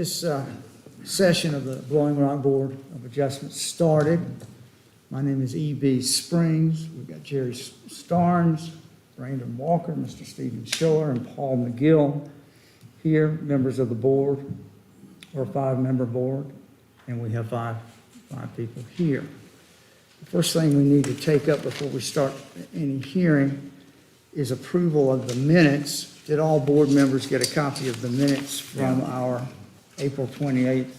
this session of the Blowing Rock Board of Adjustment started. My name is E.B. Springs. We've got Jerry Starnes, Brandon Walker, Mr. Stephen Schiller, and Paul McGill here, members of the board, or five-member board, and we have five people here. The first thing we need to take up before we start any hearing is approval of the minutes. Did all board members get a copy of the minutes from our April 28th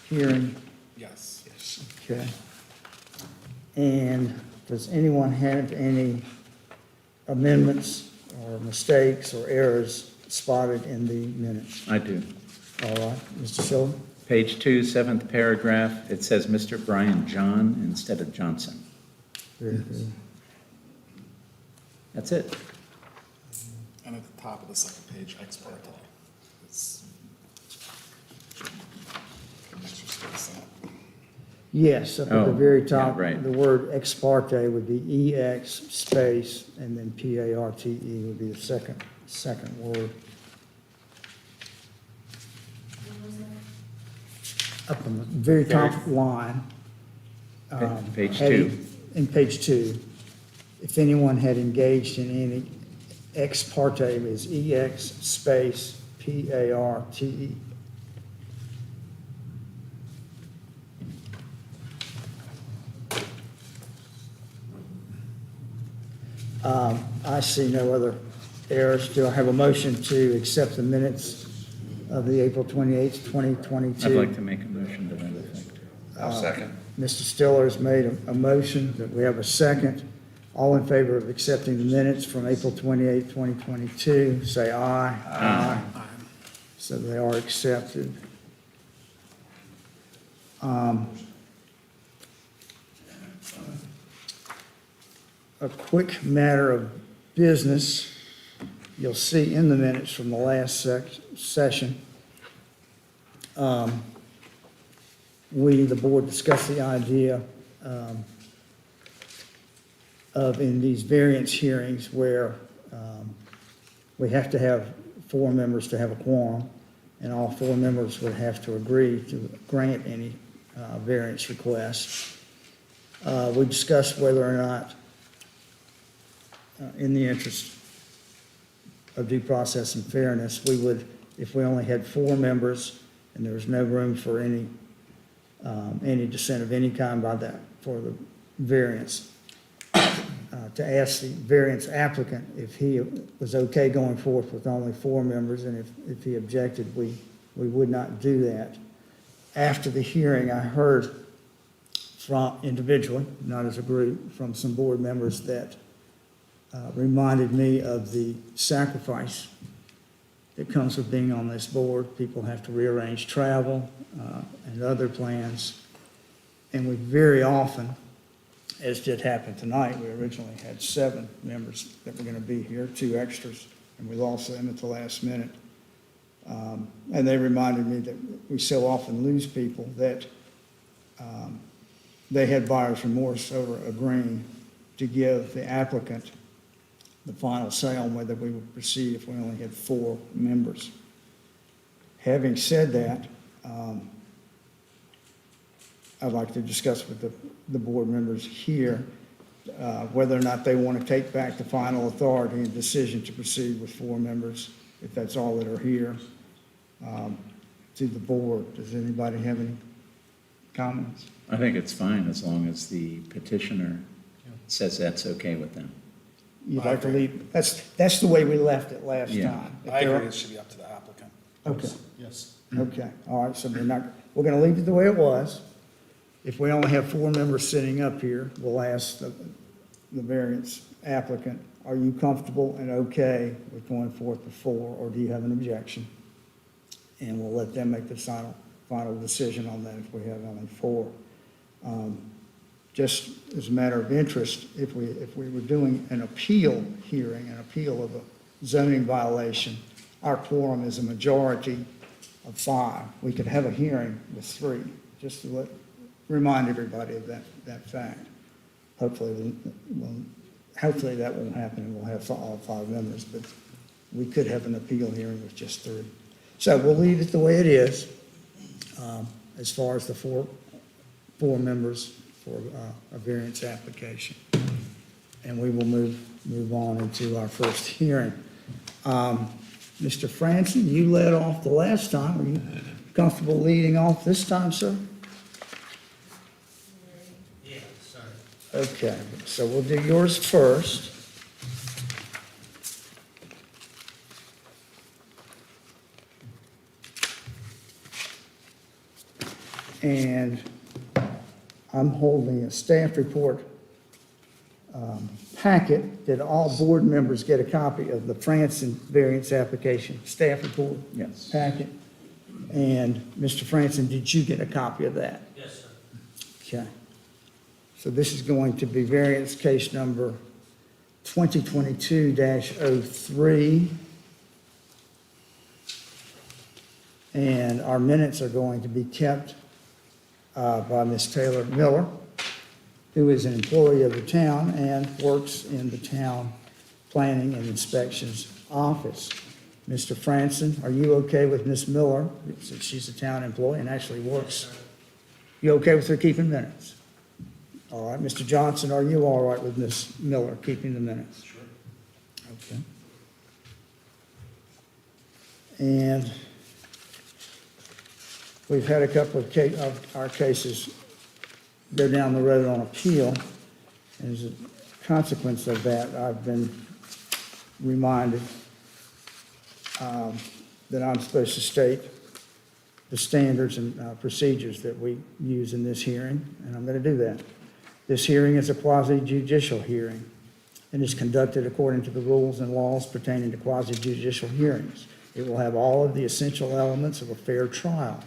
hearing? Yes. Okay. And does anyone have any amendments or mistakes or errors spotted in the minutes? I do. All right, Mr. Schiller? Page 2, seventh paragraph, it says Mr. Brian John instead of Johnson. Very good. That's it. And at the top of the second page, ex parte. It's an extra space in it. Yes, up at the Oh, very yeah, top, right. the word ex parte would be EX space, and then PARTE would be the second word. Up on the very top line. Page heading- 2. In page 2, if anyone had engaged in any ex parte is EX space PARTE. I see no other errors. Do I have a motion to accept the minutes of the April 28th, 2022? I'd like to make a motion to that effect. I'll second. Mr. Stiller has made a motion, that we have a second. All in favor of accepting the minutes from April 28th, 2022, say aye. Aye. So they are accepted. A quick matter of business, you'll see in the minutes from the last session, we, the board, discussed the idea of in these variance hearings where we have to have 4 members to have a quorum, and all 4 members would have to agree to grant any variance request. We discussed whether or not, in the interest of due process and fairness, we would, if we only had 4 members and there was no room for any dissent of any kind by that, for the variance, to ask the variance applicant if he was okay going forth with only 4 members, and if he objected, we would not do that. After the hearing, I heard from, individually, not as a group, from some board members that reminded me of the sacrifice that comes with being on this board. People have to rearrange travel and other plans. And we very often, as did happen tonight, we originally had 7 members that were going to be here, 2 extras, and we lost them at the last minute. And they reminded me that we so often lose people that they had buyer's remorse over agreeing to give the applicant the final say on whether we would proceed if we only had 4 members. Having said that, I'd like to discuss with the board members here whether or not they want to take back the final authority and decision to proceed with 4 members, if that's all that are here, to the board. Does anybody have any comments? I think it's fine as long as the petitioner says that's okay with them. You'd like to leave, that's the way we left it last Yeah. time. If I there agree, are- it should be up to the applicant. Okay. Yes. Okay, all right, so we're gonna leave it the way it was. If we only have 4 members sitting up here, we'll ask the variance applicant, are you comfortable and okay with going forth with 4, or do you have an objection? And we'll let them make the final decision on that if we have only 4. Just as a matter of interest, if we were doing an appeal hearing, an appeal of a zoning violation, our quorum is a majority of 5. We could have a hearing with 3, just to remind everybody of that fact. Hopefully that won't happen and we'll have all 5 members, but we could have an appeal hearing with just 3. So we'll leave it the way it is. as far as the four members for a variance application. And we will move on into our first hearing. Mr. Franson, you led off the last time. Are you comfortable leading off this time, sir? Yeah, sorry. Okay, so we'll do yours first. And I'm holding a staff report packet. Did all board members get a copy of the Franson variance application staff report Yes. packet? And Mr. Franson, did you get a copy of that? Yes, sir. Okay. So this is going to be variance case number 2022-03. And our minutes are going to be kept by Ms. Taylor Miller, who is an employee of the town and works in the town planning and inspections office. Mr. Franson, are you okay with Ms. Miller, since she's a town employee and actually works? You okay with her keeping minutes? All right, Mr. Johnson, are you all right with Ms. Miller keeping the minutes? Sure. Okay. And we've had a couple of our cases go down the road on appeal. And as a consequence of that, I've been reminded that I'm supposed to state the standards and procedures that we use in this hearing, and I'm going to do that. This hearing is a quasi-judicial hearing and is conducted according to the rules and laws pertaining to quasi-judicial hearings. It will have all of the essential elements of a fair trial.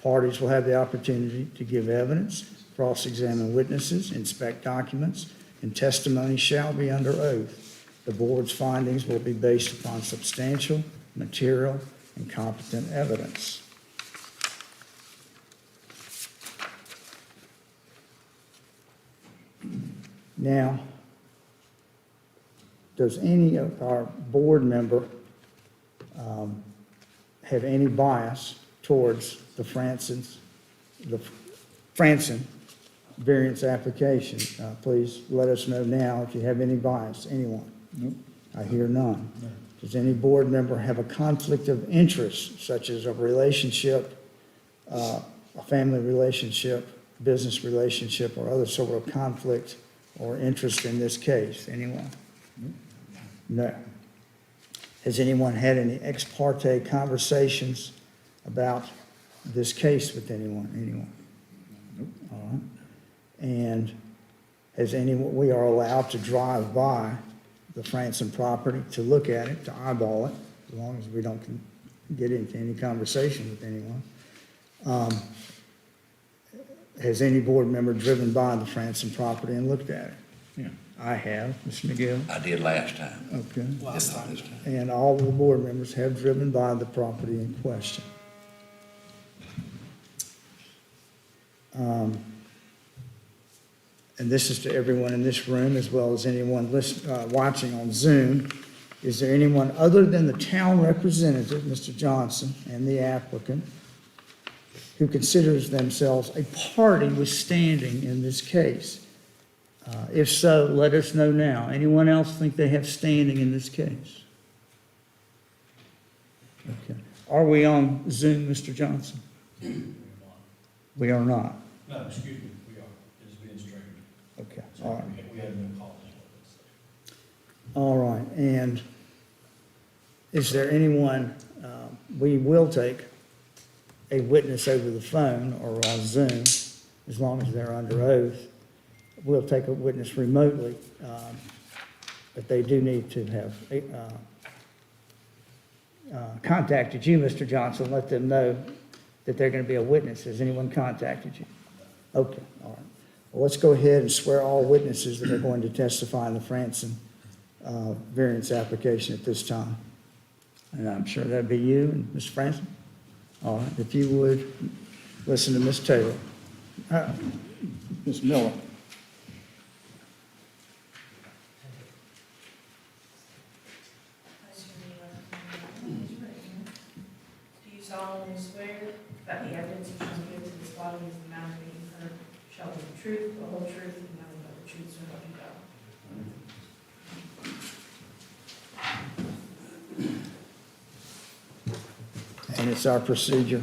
Parties will have the opportunity to give evidence, cross-examine witnesses, inspect documents, and testimony shall be under oath. The board's findings will be based upon substantial, material, and competent evidence. Now, does any of our board member have any bias towards the Franson variance application? Please let us know now if you have any bias, anyone. Nope. I hear none. Does any board member have a conflict of interest, such as a relationship, a family relationship, business relationship, or other sort of conflict or interest in this case? Anyone? No. Has anyone had any ex parte conversations about this case with anyone? Anyone? All right. And has anyone, we are allowed to drive by the Franson property to look at it, to eyeball it, as long as we don't get into any conversation with anyone. Has any board member driven by the Franson property and looked at it? Yeah. I have, Mr. McGill. I did last time. Okay. Last time. And all of the board members have driven by the property in question. And this is to everyone in this room as well as anyone watching on Zoom. Is there anyone other than the town representative, Mr. Johnson, and the applicant, who considers themselves a party with standing in this case? If so, let us know now. Anyone else think they have standing in this case? Okay. Are we on Zoom, Mr. Johnson? We are not. No, excuse me, we are. It is being streamed. Okay, all right. We had no calls. All right, and is there anyone, we will take a witness over the phone or on Zoom, as long as they're under oath. We'll take a witness remotely, but they do need to have contacted you, Mr. Johnson. Let them know that they're going to be a witness. Has anyone contacted you? Okay, all right. Well, let's go ahead and swear all witnesses that are going to testify in the Franson variance application at this time. And I'm sure that'd be you and Mr. Franson. All right, if you would, listen to Ms. Taylor. Ms. Miller. Do you solemnly swear that the evidence you the whole truth and nothing but the truth, so help you God. And it's our procedure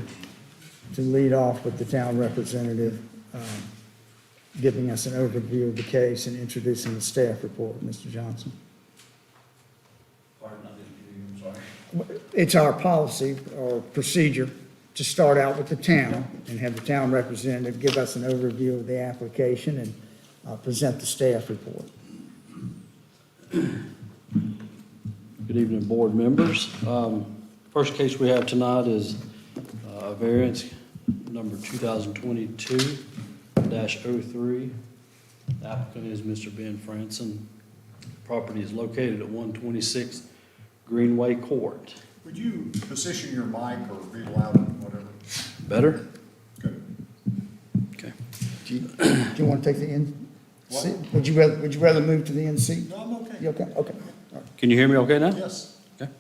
to lead off with the town representative giving us an overview of the case and introducing the staff report. Mr. Johnson. Pardon, I didn't hear you, I'm sorry. It's our policy or procedure to start out with the town and have the town representative give us an overview of the application and present the staff report. Good evening, board members. First case we have tonight is a variance number 2022-03. The applicant is Mr. Ben Franson. Property is located at 126 Greenway Court. Would you position your mic or read louder, whatever? Better? Good. Okay. Do you want to take the end? What? seat? Would you rather move to the end seat? No, I'm okay. You okay? Okay. All right. Can you hear me okay now? Yes. Okay.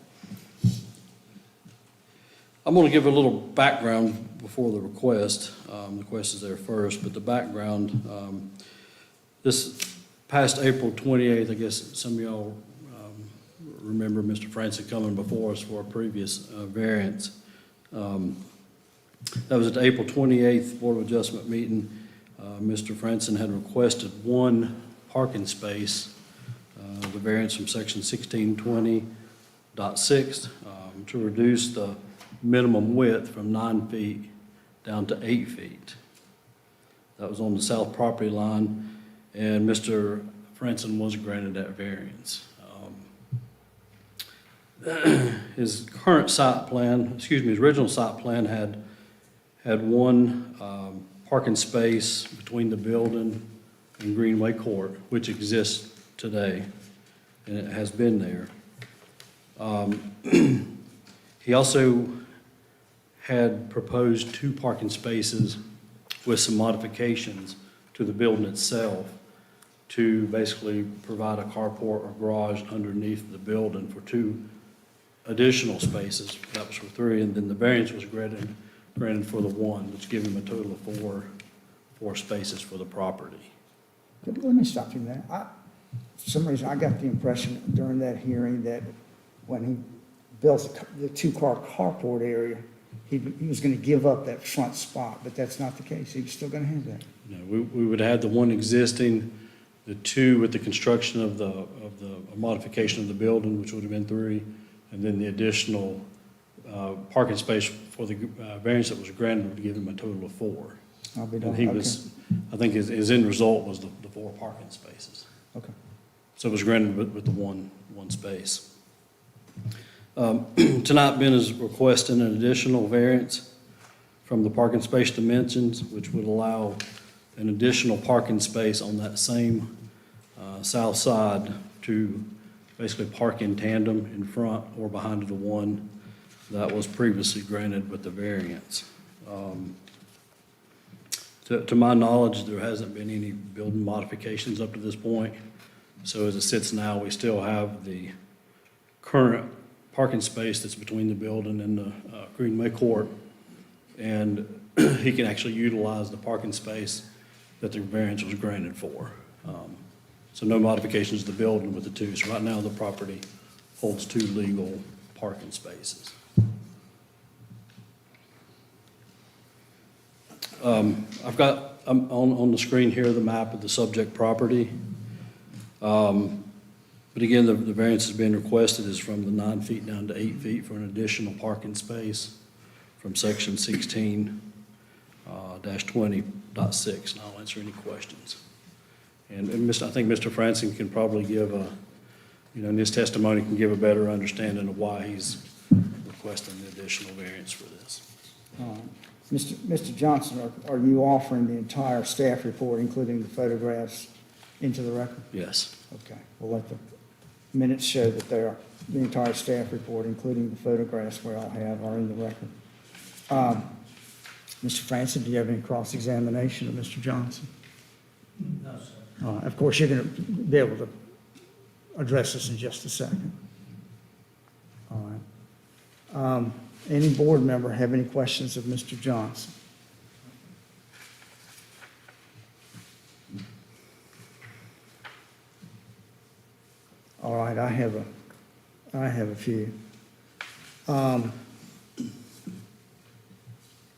I'm going to give a little background before the request. The request is there first, but the background, this past April 28th, I guess some of y'all remember Mr. Franson coming before us for a previous variance. That was at the April 28th Board of Adjustment meeting. Mr. Franson had requested one parking space, the variance from section 1620.6, to reduce the minimum width from 9 feet down to 8 feet. That was on the south property line, and Mr. Franson was granted that variance. His current site plan, his original site plan had one parking space between the building and Greenway Court, which exists today, and it has been there. He also had proposed 2 parking spaces with some modifications to the building itself to basically provide a carport or garage underneath the building for 2 additional spaces. That was for 3, and then the variance was granted for the 1, which gave him a total of 4 spaces for the property. Let me stop you there. For some reason, I got the impression during that hearing that when he built the 2-car carport area, he was going to give up that front spot, but that's not the case. He was still going to have that. You know, we would have the 1 existing, the 2 with the construction of the modification of the building, which would have been 3, and then the additional parking space for the variance that was granted would give him a total of 4. I'll be And done. he Okay. was, I think his end result was the 4 parking spaces. Okay. So it was granted with the one space. Tonight, Ben is requesting an additional variance from the parking space dimensions, which would allow an additional parking space on that same south side to basically park in tandem in front or behind the 1 that was previously granted with the variance. To my knowledge, there hasn't been any building modifications up to this point. So as it sits now, we still have the current parking space that's between the building and the Greenway Court. And he can actually utilize the parking space that the variance was granted for. So no modifications to the building with the 2. So right now, the property holds 2 legal parking spaces. I've got on the screen here the map of the subject property. But again, the variance that's being requested is from the 9 feet down to 8 feet for an additional parking space from section 16-20.6, and I'll answer any questions. And I think Mr. Franson can probably give in his testimony, can give a better understanding of why he's requesting the additional variance for this. Mr. Johnson, are you offering the entire staff report, including the photographs, into the record? Yes. Okay, we'll let the minutes show that the entire staff report, including the photographs we all have, are in the record. Mr. Franson, do you have any cross-examination of Mr. Johnson? No, sir. Of course, you're going to be able to address this in just a second. All right. Any board member have any questions of Mr. Johnson? All right, I have a few. Mr.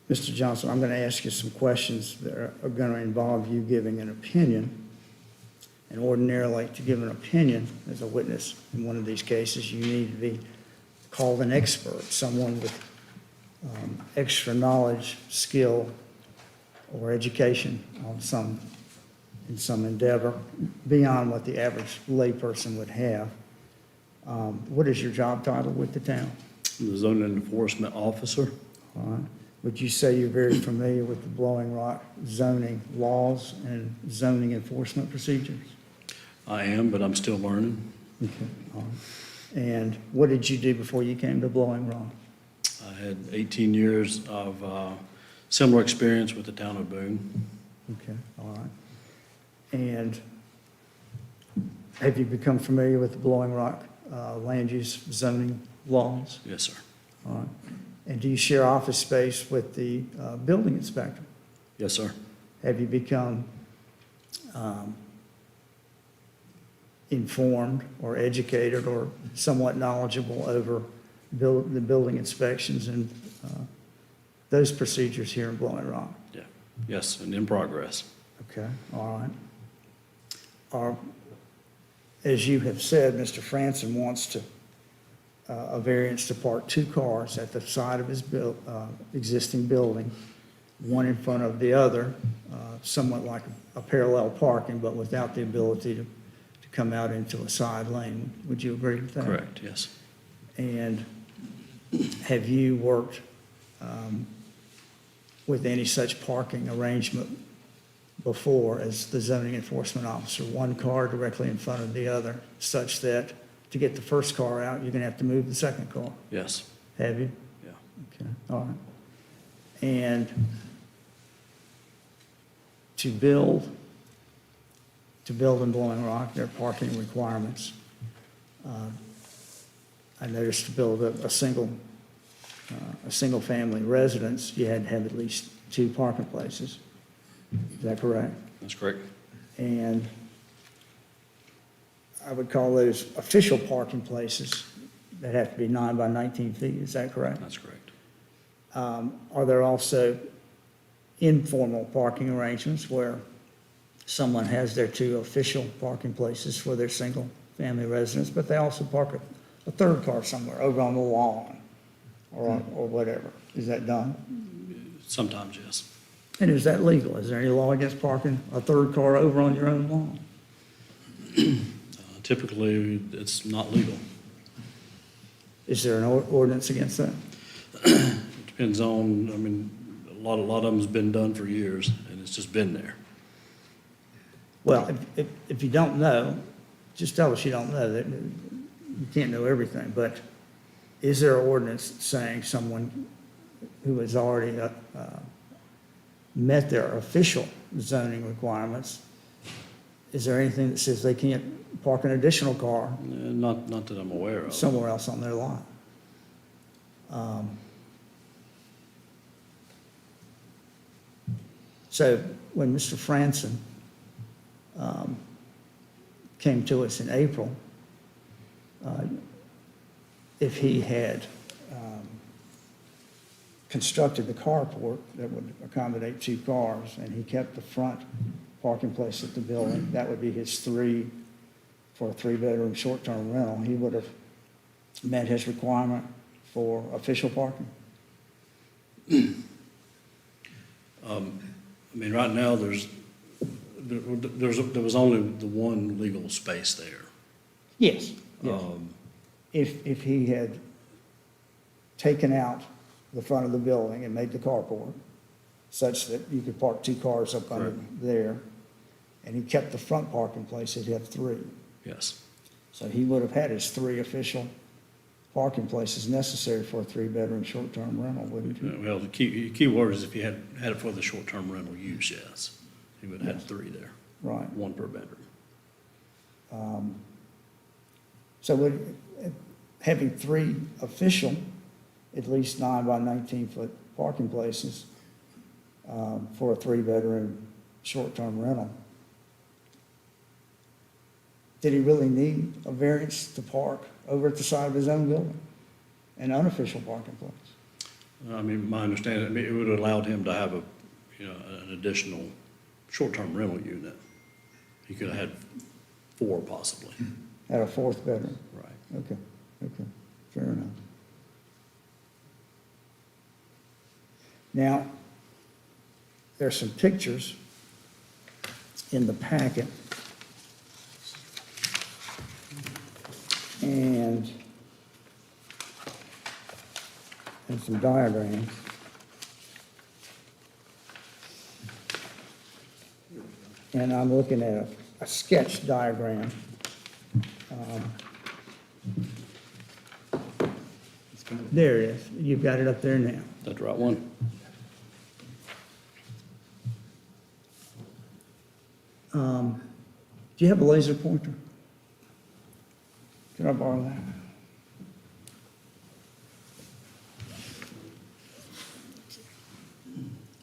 Johnson, I'm going to ask you some questions that are going to involve you giving an opinion. And ordinarily, to give an opinion as a witness in one of these cases, you need to be called an expert, someone with extra knowledge, skill, or education in some endeavor beyond what the average layperson would have. What is your job title with the town? The zoning enforcement officer? All right. Would you say you're very familiar with the Blowing Rock zoning laws and zoning enforcement procedures? I am, but I'm still learning. Okay. All right. And what did you do before you came to Blowing Rock? I had 18 years of similar experience with the town of Boone. Okay, all right. And have you become familiar with the Blowing Rock land use zoning laws? Yes, sir. All right. And do you share office space with the building inspector? Yes, sir. Have you become informed or educated or somewhat knowledgeable over the building inspections and those procedures here in Blowing Rock? Yeah. Yes, and in progress. Okay, all right. As you have said, Mr. Franson wants to, a variance to park 2 cars at the side of his existing building, one in front of the other, somewhat like a parallel parking, but without the ability to come out into a side lane. Would you agree with that? Correct, yes. And have you worked with any such parking arrangement before as the zoning enforcement officer? 1 car directly in front of the other, such that to get the first car out, you're going to have to move the second car. Yes, Have you? yeah. Okay, all right. And to build in Blowing Rock, there are parking requirements. I noticed to build a single-family residence, you had to have at least 2 parking places. Is that correct? That's correct. And I would call those official parking places that have to be 9 by 19 feet. Is that correct? That's correct. Are there also informal parking arrangements where someone has their 2 official parking places for their single-family residence, but they also park a third car somewhere over on the lawn or whatever? Is that done? Sometimes, yes. And is that legal? Is there any law against parking a third car over on your own lawn? Typically, it's not legal. Is there an ordinance against that? It depends on, I mean, a lot of them's been done for years, and it's just been there. Well, if you don't know, just tell us you don't know. That you can't know everything, but is there an ordinance saying someone who has already met their official zoning requirements, is there anything that says they can't park an additional car Not that I'm aware of. somewhere else on their lot? So when Mr. Franson came to us in April, if he had constructed the carport that would accommodate 2 cars, and he kept the front parking place at the building, that would be his 3 for a 3-bedroom short-term rental. He would have met his requirement for official parking. I mean, right now, there was only the 1 legal space there. Yes. If he had taken out the front of the building and made the carport such that you could park 2 cars up under there, and he kept the front parking place, he'd have 3. Yes, So he would have had his 3 official parking places necessary for a 3-bedroom short-term rental, wouldn't he? well, the key word is if you had it for the short-term rental use, yes. He would have had 3 there, Right. 1 per bedroom. So would, having 3 official, at least 9 by 19-foot parking places for a 3-bedroom short-term rental, did he really need a variance to park over at the side of his own building? An unofficial parking place? I mean, my understanding, I mean, it would have allowed him to have a, you know, an additional short-term rental unit. He could have had 4 possibly. At a fourth bedroom? Right. Okay, fair enough. Now, there's some pictures in the packet. And some diagrams. And I'm looking at a sketch diagram. There it is. You've got it up there now. Is that the right one? Do you have a laser pointer? Can I borrow that?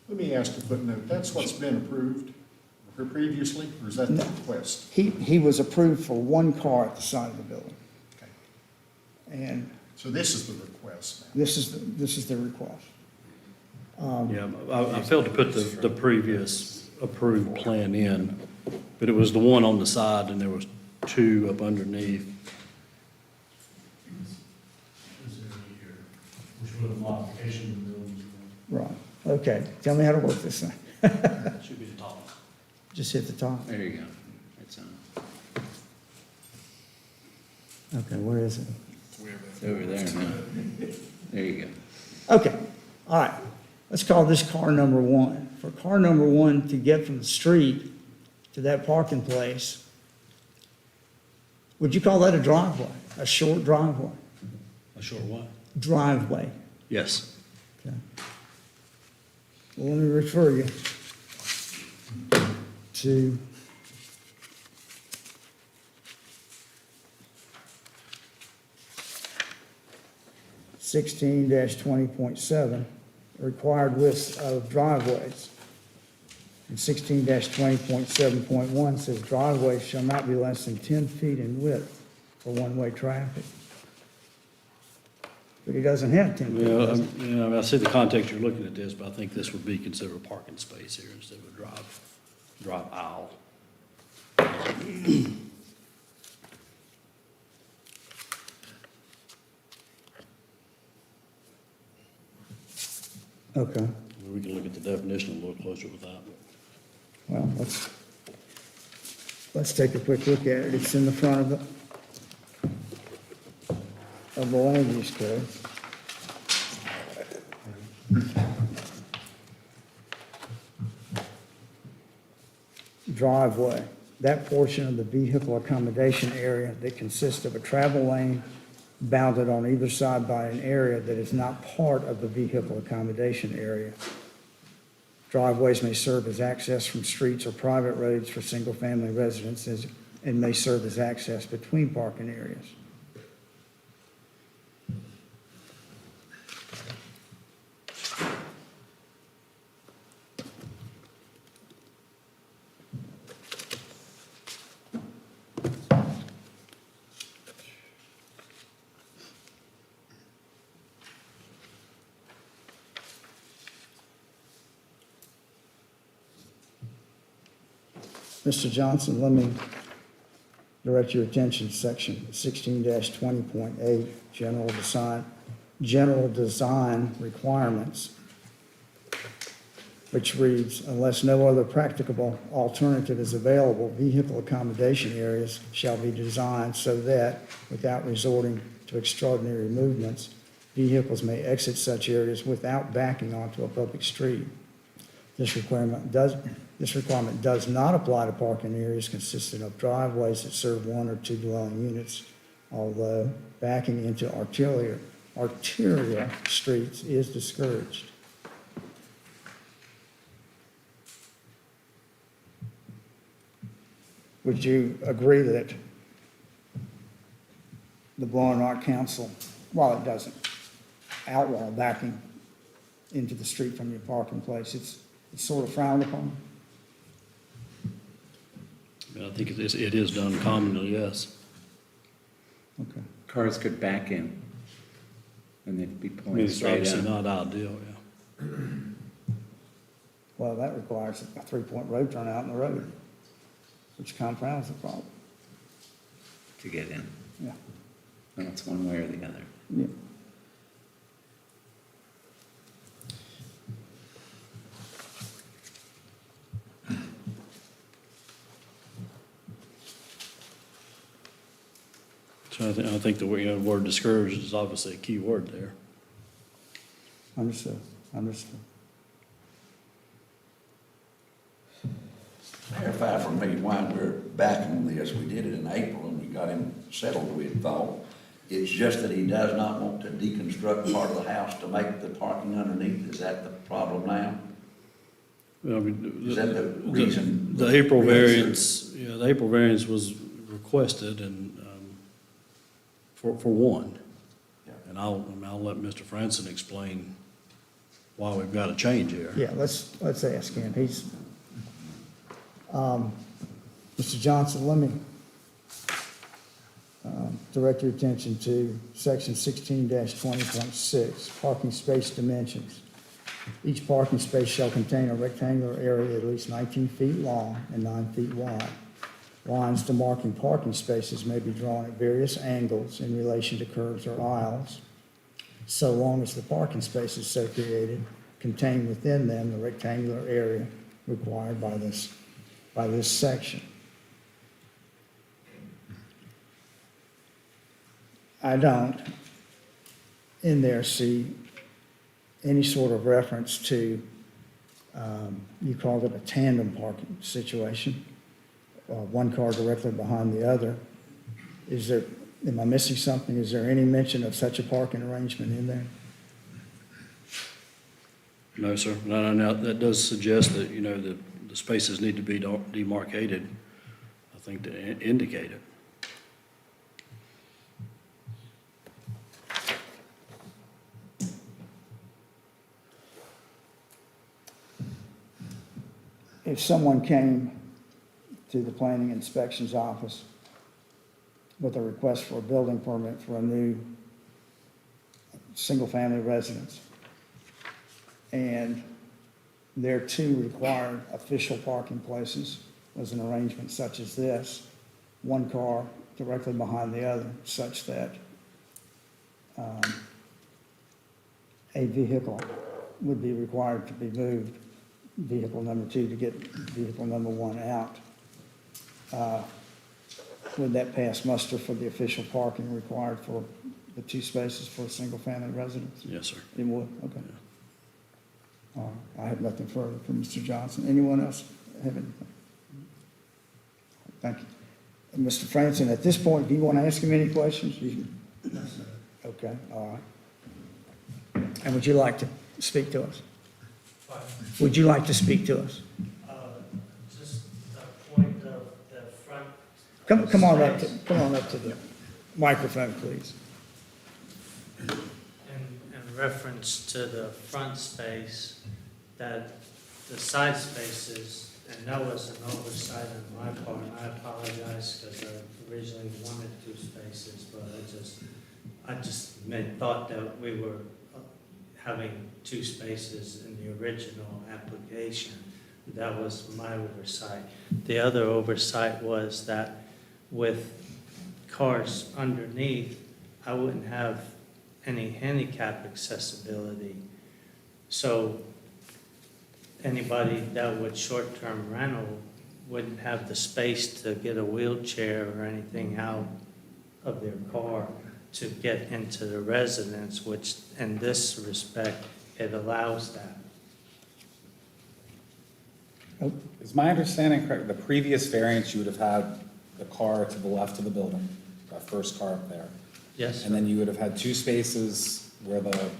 Let me ask a footnote, that's what's been approved previously, or is that the request? He was approved for 1 car at the side of the building. Okay. And So this is the request now. this is the request. Yeah, I failed to put the previous approved plan in, but it was the one on the side and there was 2 up underneath. This area here, which was a modification of the building. Right, okay. Tell me how to work this thing. Should be the top. Just hit the top. There you go. It's on. Okay, where is it? It's over there now. There you go. Okay, all right. Let's call this car number 1. For car number 1 to get from the street to that parking place, would you call that a driveway, a short driveway? A short what? Driveway. Yes. Okay. Well, let me refer you to (16) 20.7, required widths of driveways. And 16 20.7.1 says driveways shall not be less than 10 feet in width for one-way traffic. But he doesn't have 10 feet. Yeah, does he? I mean, I see the context you're looking at this, but I think this would be considered a parking space here instead of a drive aisle. Okay, We can look at the definition a little closer with that. well, let's take a quick look at it. It's in the front of the land use code. Driveway, that portion of the vehicle accommodation area that consists of a travel lane bounded on either side by an area that is not part of the vehicle accommodation area. Driveways may serve as access from streets or private roads for single-family residences and may serve as access between parking areas. Mr. Johnson, let me direct your attention to section 16 20.8, general design requirements, which reads, unless no other practicable alternative is available, vehicle accommodation areas shall be designed so that, without resorting to extraordinary movements, vehicles may exit such areas without backing onto a public street. This requirement does not apply to parking areas consisting of driveways that serve 1 or 2 dwelling units, although backing into arterial streets is discouraged. Would you agree that the Blowing Rock Council, while it doesn't outlaw backing into the street from your parking place, it's sort of frowned upon? I think it is done commonly, yes. Okay. Cars could back in, and they'd be I mean, pulling it's straight obviously out. not ideal, yeah. Well, that requires a three-point road turnout in the road, which confounds the problem. To get in. Yeah. No, it's one way or the other. Yeah. So I think the word discouraged is obviously a key word there. Understood, understood. Clarify for me why we're back on this. We did it in April and we got him settled, we had thought. It's just that he does not want to deconstruct part of the house to make the parking underneath. Is that the problem now? I mean, Is that the reason? The April variance, yeah, the April variance was requested and, for one. Yeah. And I'll let Mr. Franson explain why we've got a change here. Yeah, let's ask him. He's, Mr. Johnson, let me direct your attention to section 16-20.6, parking space dimensions. Each parking space shall contain a rectangular area at least 19 feet long and 9 feet wide. Lines demarking parking spaces may be drawn at various angles in relation to curbs or aisles, so long as the parking spaces so created contain within them the rectangular area required by this section. I don't in there see any sort of reference to, you called it a tandem parking situation, one car directly behind the other. Is there, am I missing something? Is there any mention of such a parking arrangement in there? No, sir. No, that does suggest that, the spaces need to be demarcated, I think, to indicate it. If someone came to the planning inspections office with a request for a building permit for a new single-family residence, and their two required official parking places was an arrangement such as this, one car directly behind the other, such that a vehicle would be required to be moved, vehicle number two to get vehicle number one out. Would that pass muster for the official parking required for the two spaces for a single-family residence? Yes, sir. It would, okay. I have nothing further from Mr. Johnson. Anyone else have anything? Thank you. And Mr. Franson, at this point, do you want to ask him any questions? Okay, all right. And would you like to speak to us? Would you like to speak to us? Just a point of the front. Come on up to the microphone, please. In reference to the front space, that the side spaces, and that was an oversight on my part, and I apologize because I originally wanted 2 spaces, but I just thought that we were having 2 spaces in the original application. That was my oversight. The other oversight was that with cars underneath, I wouldn't have any handicap accessibility. So anybody that would short-term rental wouldn't have the space to get a wheelchair or anything out of their car to get into the residence, which in this respect, it allows that. Is my understanding correct, the previous variance, you would have had the car to the left of the building, that first car up there. Yes, And then you would have had 2 spaces where the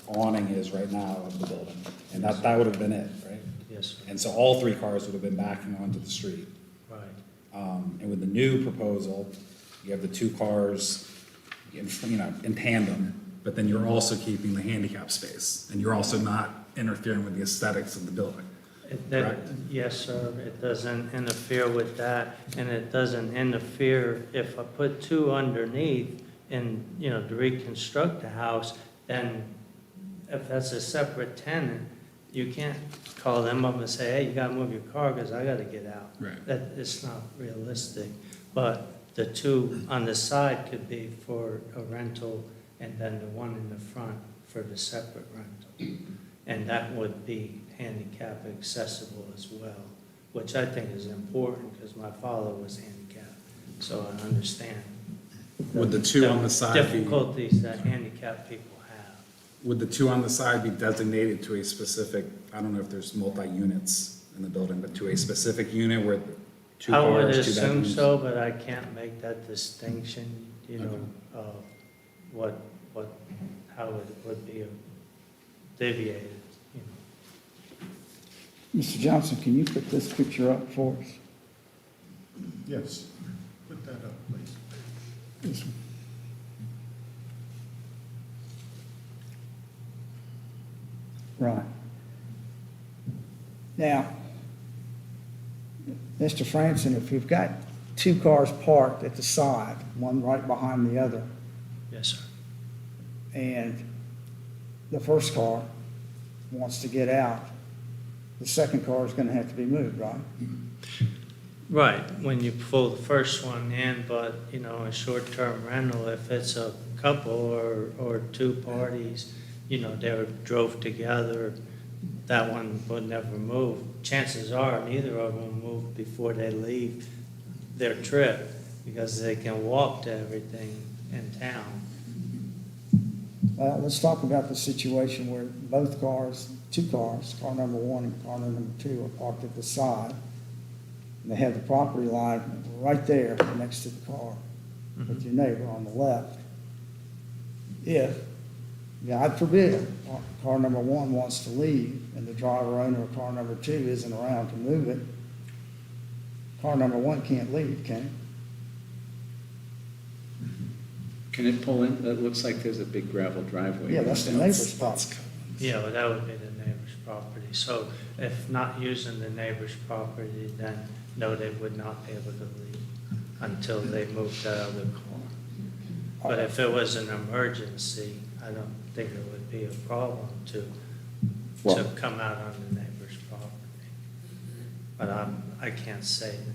awning is right now of the building. And that would have been it, right? yes, sir. And so all 3 cars would have been backing onto the street. Right. And with the new proposal, you have the 2 cars in tandem, but then you're also keeping the handicap space. And you're also not interfering with the aesthetics of the building. correct? Yes, sir, it doesn't interfere with that, and it doesn't interfere if I put two underneath and, you know, to reconstruct the house, then if that's a separate tenant, you can't call them up and say, hey, you gotta move your car because I gotta get out. Right. That, it's not realistic, but the two on the side could be for a rental, and then the one in the front for the separate rental. And that would be handicap accessible as well, which I think is important because my father was handicapped, so I understand. Would the two on the side be, Difficulties that handicapped people have. would the two on the side be designated to a specific, I don't know if there's multi-units in the building, but to a specific unit where two I would cars, two assume bedrooms? so, but I can't make that distinction, you know, how it would be deviated, you know. Mr. Johnson, can you put this picture up for us? Yes, put that up, please. This one. Right. Now, Mr. Franson, if we've got two cars parked at the side, one right behind the other, Yes, sir. and the first car wants to get out, the second car is gonna have to be moved, right? Right, when you pull the first one in, but, you know, a short-term rental, if it's a couple or two parties, you know, they drove together, that one would never move. Chances are neither of them move before they leave their trip because they can walk to everything in town. Let's talk about the situation where both cars, two cars, car number one and car number two are parked at the side. And they have the property line right there next to the car with your neighbor on the left. If, God forbid, car number one wants to leave and the driver owner of car number two isn't around to move it, car number one can't leave, can it? Can it pull in? It looks like there's a big gravel driveway. Yeah, that's the neighbor's property. Yeah, well, that would be the neighbor's property. So if not using the neighbor's property, then no, they would not be able to leave until they moved that other car. But if it was an emergency, I don't think it would be a problem to come out on the neighbor's property. But I can't say. You know.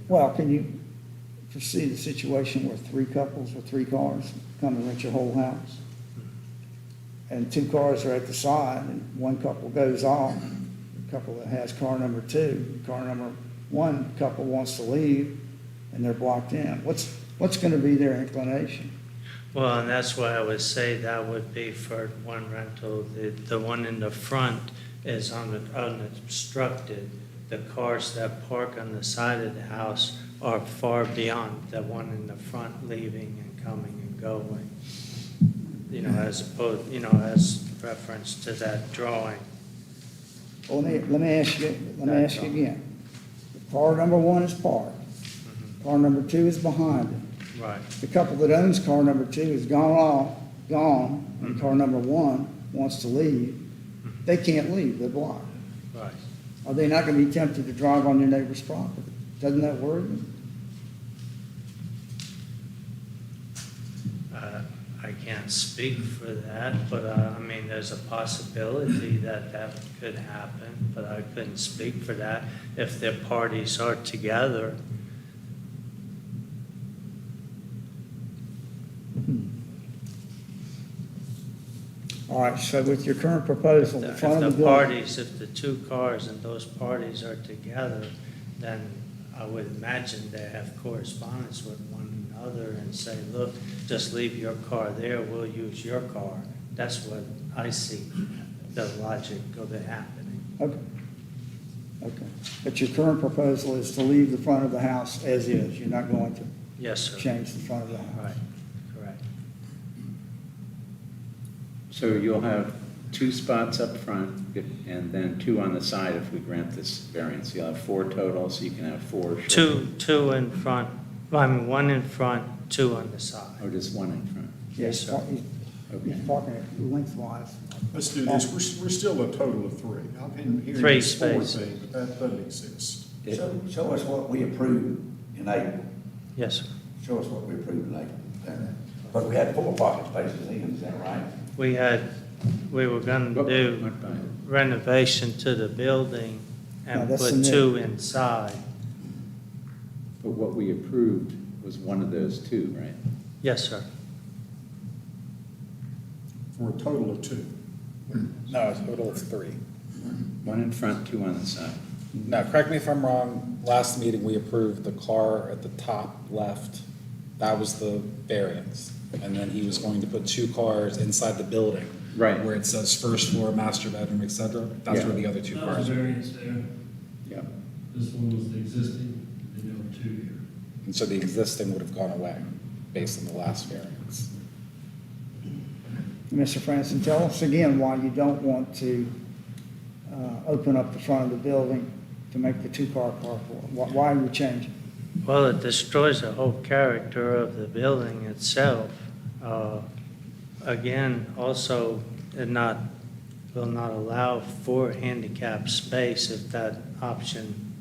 Well, can you foresee the situation where three couples with three cars come and rent your whole house? And two cars are at the side and one couple goes off, the couple that has car number two, car number one couple wants to leave and they're blocked in. What's going to be their inclination? Well, and that's why I would say that would be for one rental. The one in the front is unobstructed. The cars that park on the side of the house are far beyond the one in the front leaving and coming and going. You know, as opposed, you know, as reference to that drawing. Well, let me ask you again. Car number one is parked. Car number two is behind it. Right. The couple that owns car number two is gone, and car number one wants to leave. They can't leave, they're blocked. Right. Are they not gonna be tempted to drive on your neighbor's property? Doesn't that worry you? I can't speak for that, but I mean, there's a possibility that that could happen, but I couldn't speak for that. If their parties are together, All right, so with your current proposal, the if front the of the building, parties, if the two cars and those parties are together, then I would imagine they have correspondence with one another and say, look, just leave your car there, we'll use your car. That's what I see the logic of it happening. okay. But your current proposal is to leave the front of the house as is. You're not going to Yes, sir. change the front of the house. Right, correct. So you'll have two spots up front and then two on the side if we grant this variance. You'll have four total, so you can have four. Two in front, I mean, one in front, two on the side. Or just one in front? Yes, sir. Okay. Parking it lengthwise. Let's do this, we're still a total of three. I've been hearing Three this four spaces. thing, but that doesn't exist. Show us what we approved in April. Yes, sir. Show us what we approved in April. There. But we had 4 parking spaces in, is that right? We were gonna Oh, do went by. renovation to the building No, and that's the put new- 2 inside. But what we approved was one of those two, right? Yes, sir. For a total of 2. No, a total of 3. One in front, two on the side. No, correct me if I'm wrong, last meeting, we approved the car at the top left. That was the variance. And then he was going to put 2 cars inside the building. Right. Where it says first floor, master bedroom, et cetera. That's Yeah. where the other 2 That was cars a are. variance there. Yeah. This one was the existing, and there were 2 here. And so the existing would have gone away based on the last variance. Mr. Franson, tell us again why you don't want to open up the front of the building to make the 2-car carport. Why are you changing? Well, it destroys the whole character of the building itself. Again, also, will not allow for handicap space if that option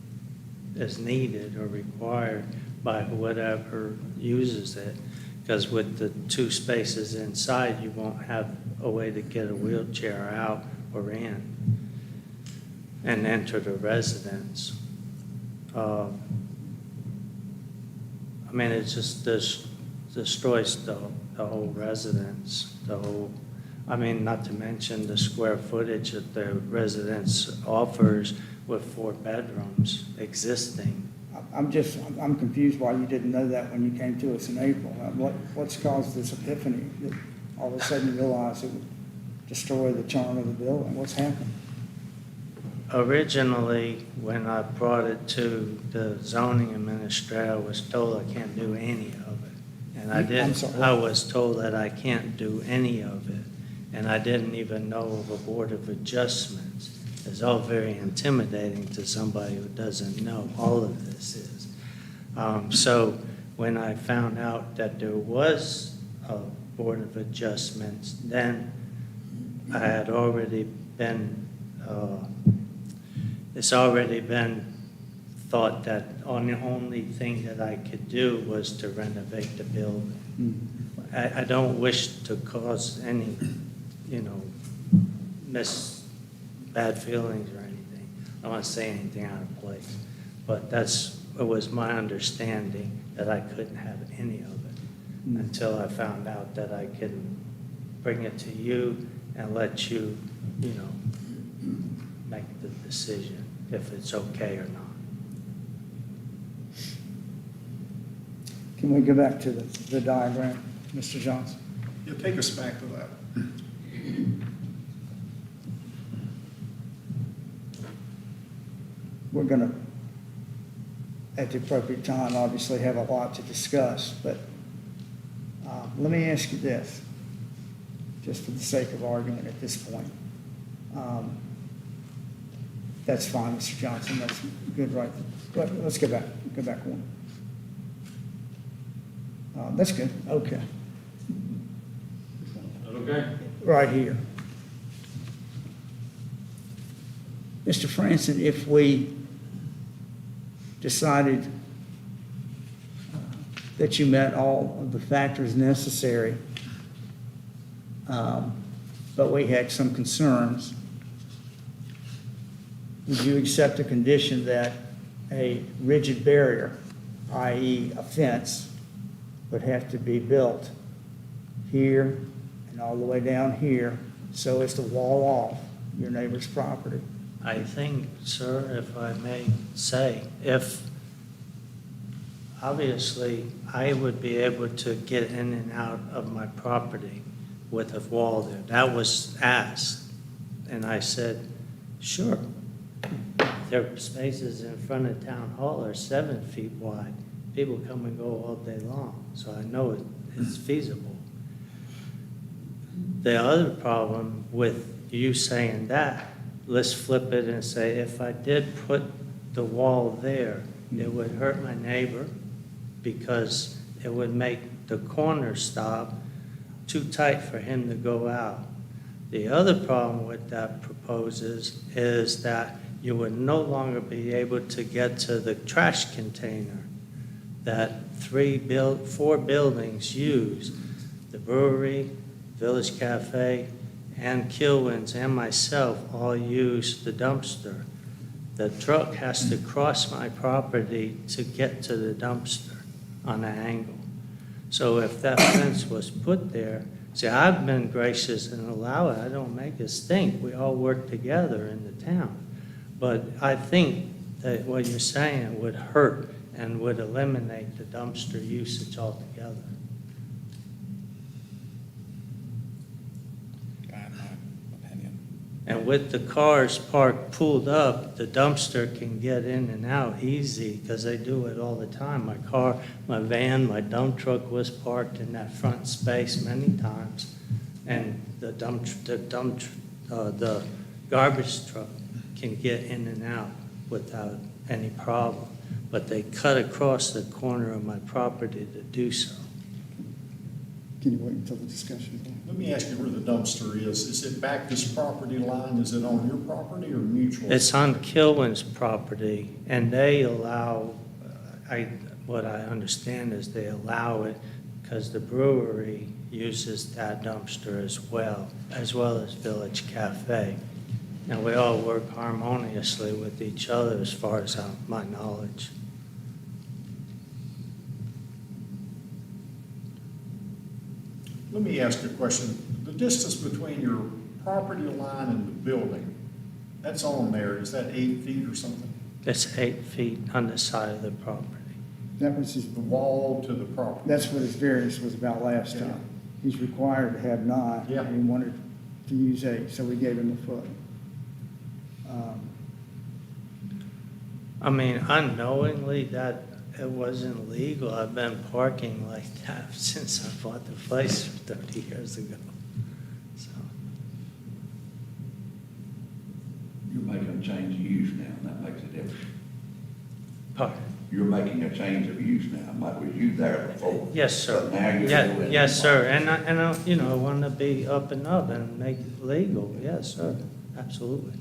is needed or required by whatever uses it. Because with the 2 spaces inside, you won't have a way to get a wheelchair out or in and enter the residence. I mean, it just destroys the whole residence, I mean, not to mention the square footage that the residence offers with 4 bedrooms existing. I'm confused why you didn't know that when you came to us in April. What's caused this epiphany that all of a sudden you realized it would destroy the charm of the building? What's happened? Originally, when I brought it to the zoning administrator, I was told I can't do any of it. And I I'm didn't, sorry. I was told that I can't do any of it. And I didn't even know of a board of adjustments. It's all very intimidating to somebody who doesn't know all of this is. So when I found out that there was a board of adjustments, then I had already been, it's already been thought that the only thing that I could do was to renovate the building. I don't wish to cause any, bad feelings or anything. I don't want to say anything out of place. But it was my understanding that I couldn't have any of it until I found out that I could bring it to you and let you, make the decision if it's okay or not. Can we go back to the diagram, Mr. Johnson? Yeah, take us back to that. We're going to, at the appropriate time, obviously have a lot to discuss, but let me ask you this, just for the sake of argument at this point. That's fine, Mr. Johnson, that's good, right? Let's go back one. That's good, okay. Okay? Right here. Mr. Franson, if we decided that you met all of the factors necessary, but we had some concerns, would you accept a condition that a rigid barrier, i.e. a fence, would have to be built here and all the way down here so as to wall off your neighbor's property? I think, sir, if I may say, obviously, I would be able to get in and out of my property with a wall there. That was asked, and I said, sure. Their spaces in front of Town Hall are 7 feet wide. People come and go all day long, so I know it's feasible. The other problem with you saying that, let's flip it and say, if I did put the wall there, it would hurt my neighbor because it would make the corner stop too tight for him to go out. The other problem with that proposes is that you would no longer be able to get to the trash container that 4 buildings use. The brewery, Village Cafe, and Kilwins and myself all use the dumpster. The truck has to cross my property to get to the dumpster on an angle. So if that fence was put there, see, I've been gracious and allow it. I don't make us think. We all work together in the town. But I think that what you're saying would hurt and would eliminate the dumpster usage altogether. Got my opinion. And with the cars parked pulled up, the dumpster can get in and out easy because they do it all the time. My van, my dump truck was parked in that front space many times. And the garbage truck can get in and out without any problem. But they cut across the corner of my property to do so. Can you wait until the discussion? Let me ask you where the dumpster is. Is it back this property line? Is it on your property or mutual? It's on Kilwin's property, and they allow, what I understand is they allow it because the brewery uses that dumpster as well as Village Cafe. And we all work harmoniously with each other as far as my knowledge. Let me ask you a question. The distance between your property line and the building, that's on there, is that 8 feet or something? It's 8 feet on the side of the property. That was his, The wall to the property? that's what his variance was about last Yeah. time. He's required to have 9. Yeah. And he wanted to use 8, so we gave him a foot. I mean, unknowingly that it wasn't legal. I've been parking like that since I bought the place 30 years ago. So, You're making a change of use now, and that makes a difference. pardon? You're making a change of use now, might was you there before. Yes, sir. But now you're Yeah, doing. yes, sir. And I want to be up and up and make it legal. Yes, sir. Absolutely.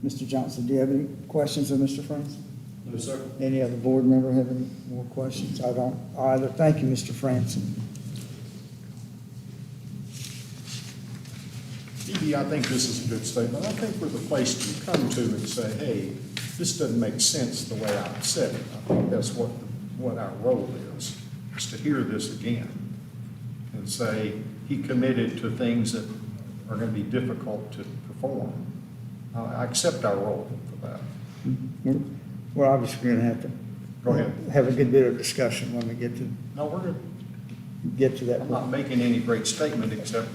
Mr. Johnson, do you have any questions of Mr. Francis? No, sir. Any other board member have any more questions? I don't either. Thank you, Mr. Francis. Edie, I think this is a good statement. I think we're the place to come to and say, hey, this doesn't make sense the way I've said it. I think that's what our role is to hear this again and say, he committed to things that are going to be difficult to perform. I accept our role for that. We're obviously going to have to. Go ahead. Have a good bit of discussion when we get No, we're good. to that I'm not point. making any great statement, except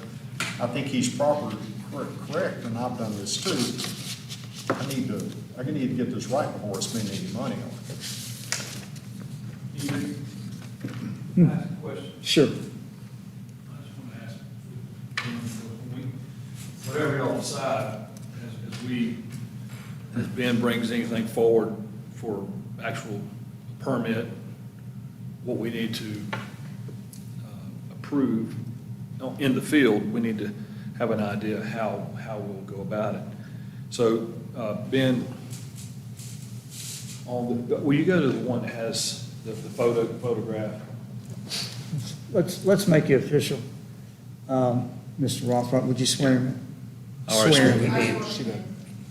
I think he's correct, and I've done this too. I need to get this right before I spend any money on it. Can I ask a question? Sure. I just want to ask, whatever y'all decide, as Ben brings anything forward for actual permit, what we need to approve in the field, we need to have an idea how we'll go about it. So, Ben, will you go to the one that has the photograph? Let's make it official. Mr. Rothrock, would you swear him? All right, Swear swear. him. I sworn in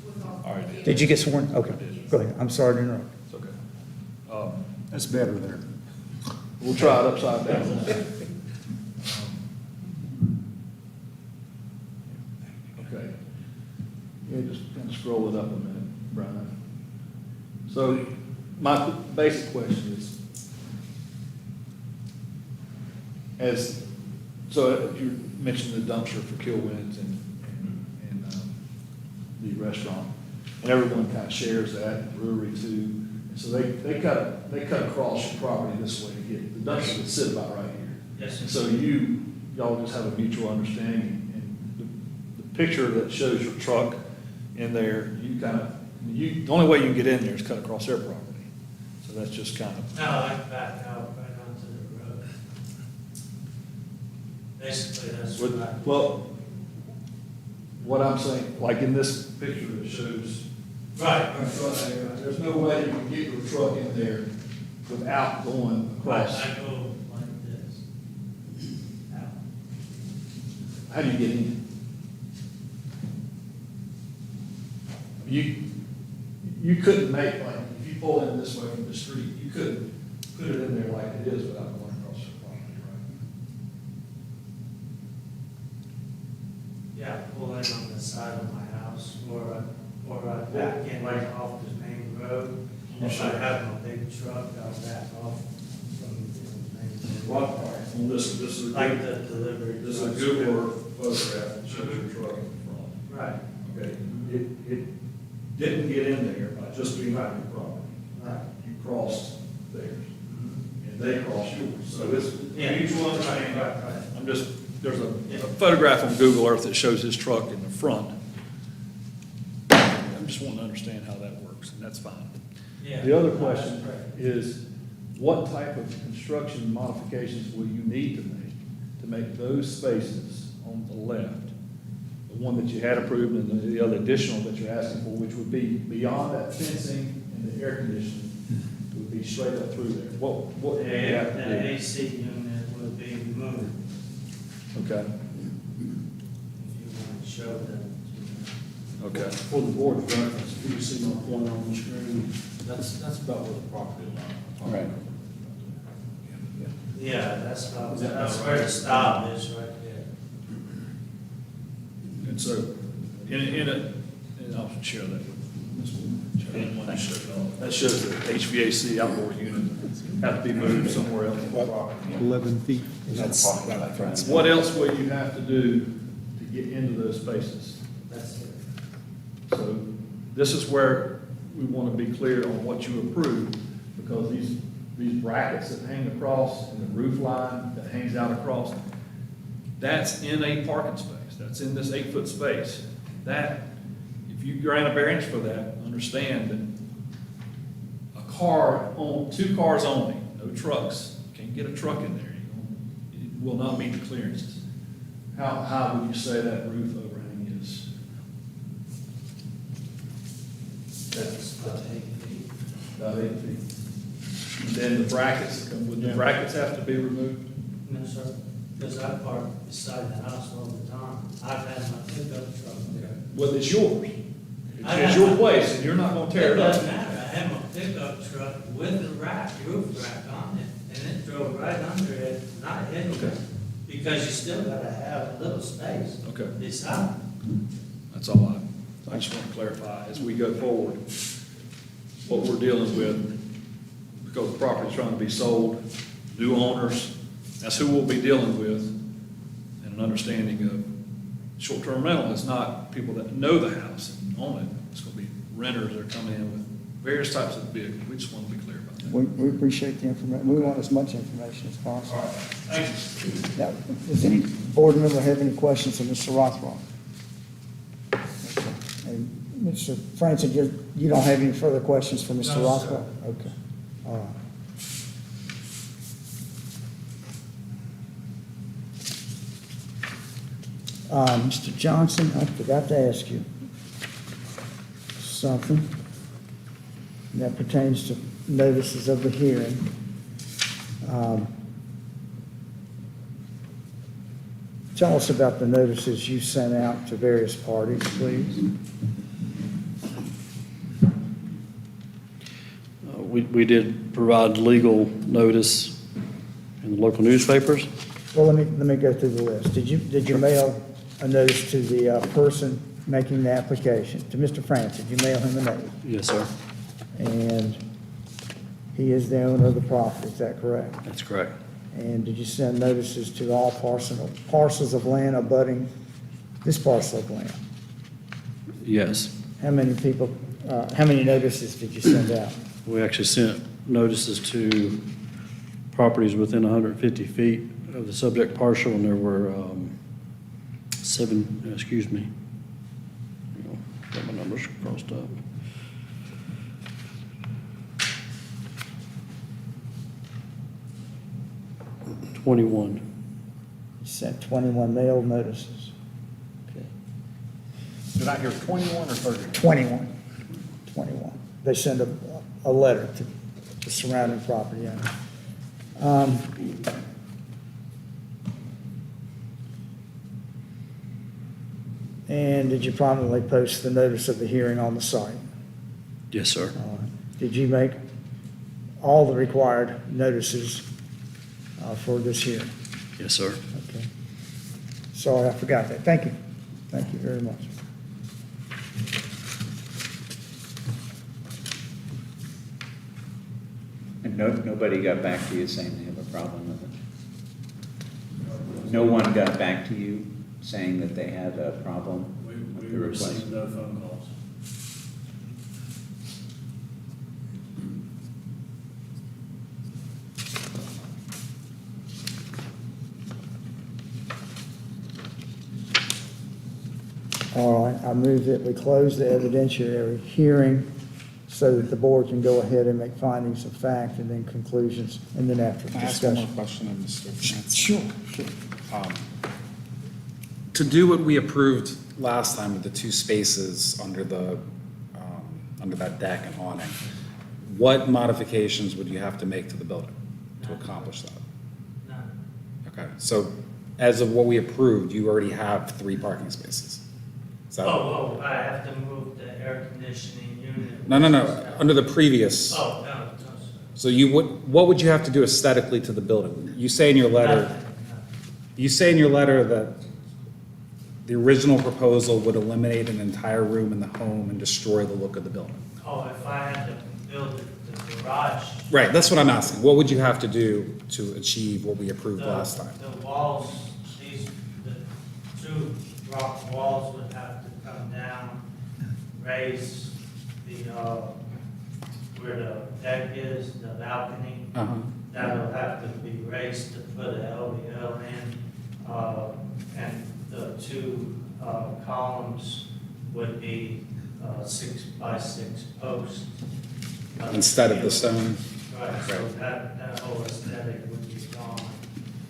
with all. All right. Did you get sworn? Okay, go ahead. I'm sorry to interrupt. It's okay. That's better there. We'll try it upside down. Okay. Yeah, just kind of scroll it up a minute, Brian. So my basic question is, so you mentioned the dumpster for Kilwins and the restaurant, and everyone kind of shares that, brewery too. And so they cut across your property this way to get, the dumpster would sit about right here. Yes, And so y'all just have a mutual understanding, and the picture that shows your truck in there, the only way you can get in there is cut across their property. So that's just kind of, No, I back out right onto the road. Basically, that's what I. well, what I'm saying, like in this picture that shows, Right, there's no way you can get your truck in there without going across. I go like this. Out. How do you get in? You couldn't make, like, if you pull in this way from the street, you couldn't put it in there like it is without going across the property, right? Yeah, pull in on the side of my house, or I back in like off the main road. If I have my big truck, I'll back off from the main road. On this is Like the delivery. This is a trucks. Google Earth photograph that shows your truck in the front. Right, Okay, it didn't get in there by just being on your property. right. You crossed theirs, and they crossed yours. So it's Yeah. mutual Right, understanding. right, right. I'm just, there's Yeah. a photograph on Google Earth that shows his truck in the front. I'm just wanting to understand how that works, and that's fine. Yeah. The other No, question that's correct. is, what type of construction modifications will you need to make those spaces on the left, the one that you had approved and the other additional that you're asking for, which would be beyond that fencing and the air conditioning, would be straight up through there? What The would you have to do? AC unit will be removed, Okay, if you want to show that. okay. For the board's reference, if you see my point on the screen, that's about where the property line. Right. Yeah, that's about, Is that that's about where right? the stop is, right there. And so, and I'll share that with Ms. Wood. That shows the HVAC outdoor unit have to be moved somewhere else on the property. 11 feet. What else will you have to do to get into those spaces? That's it. So this is where we want to be clear on what you approve, because these brackets that hang across and the roof line that hangs out across, that's in a parking space. That's in this 8-foot space. That, if you grant a variance for that, understand that a car, two cars only, no trucks, can't get a truck in there. It will not meet the clearances. How high would you say that roof overhang is? That's about 8 feet. About 8 feet. And then the brackets, would the brackets have to be removed? No, sir, because I park beside the house all the time. I've had my pickup truck there. Well, it's yours. I It's have your my- place, and you're not gonna tear it It doesn't up. matter, I have my pickup truck with the rack, roof rack on it, and it drove right under it, not hitting Okay. it. Because you still gotta have a little space Okay, beside. that's all I just want to clarify as we go forward, what we're dealing with, because the property's trying to be sold, new owners, that's who we'll be dealing with, and an understanding of short-term rental is not people that know the house and own it. It's going to be renters that are coming in with various types of vehicles. We just want to be clear about that. We appreciate the information. We want as much information as possible. All right, thank you. Now, does any board member have any questions of Mr. Rothrock? And Mr. Francis, you don't have any further questions for Mr. No, sir. Rothrock? Okay, all right. Mr. Johnson, I forgot to ask you something that pertains to notices of the hearing. Tell us about the notices you sent out to various parties, please. We did provide legal notice in the local newspapers. Well, let me go through the list. Did you mail a notice to the person making the application, to Mr. France? Did you mail him a notice? Yes, sir. And he is the owner of the property, is that correct? That's correct. And did you send notices to all parcels of land abutting this parcel of land? Yes. How many people, how many notices did you send out? We actually sent notices to properties within 150 feet of the subject parcel, and there were 7, excuse me. Hang on, got my numbers crossed up. 21. He sent 21 mail notices. Okay. Did I hear 21 or 30? 21. 21. They send a letter to the surrounding property owner. And did you prominently post the notice of the hearing on the site? Yes, sir. Did you make all the required notices for this hearing? Yes, sir. Okay. Sorry, I forgot that. Thank you. Thank you very much. And nobody got back to you saying they have a problem with it? No one got back to you saying that they had a problem with the request? no phone calls. All right, I move that we close the evidentiary hearing so that the board can go ahead and make findings of fact and then conclusions, and then after Can I ask one more discussion. question of Mr. Francis? Sure, sure. To do what we approved last time with the two spaces under the, under that deck and awning, what modifications would you have to make to the building to accomplish that? No, Okay, so as of what we approved, you already have 3 parking spaces. Is that? oh, I have to move the air conditioning unit. No, under the previous. Oh, no, no, So what would you have to do aesthetically to the building? You say in your letter, nothing, nothing. you say in your letter that the original proposal would eliminate an entire room in the home and destroy the look of the building. Oh, if I had to build the garage. Right, that's what I'm asking. What would you have to do to achieve what we approved last time? The walls, the 2 rock walls would have to come down, raise the, where the deck is, the balcony. Uh-huh. That'll have to be raised to put an LVL in, and the 2 columns would be 6x6 posts. Instead of the stone? Right, so Right. that whole aesthetic would be gone.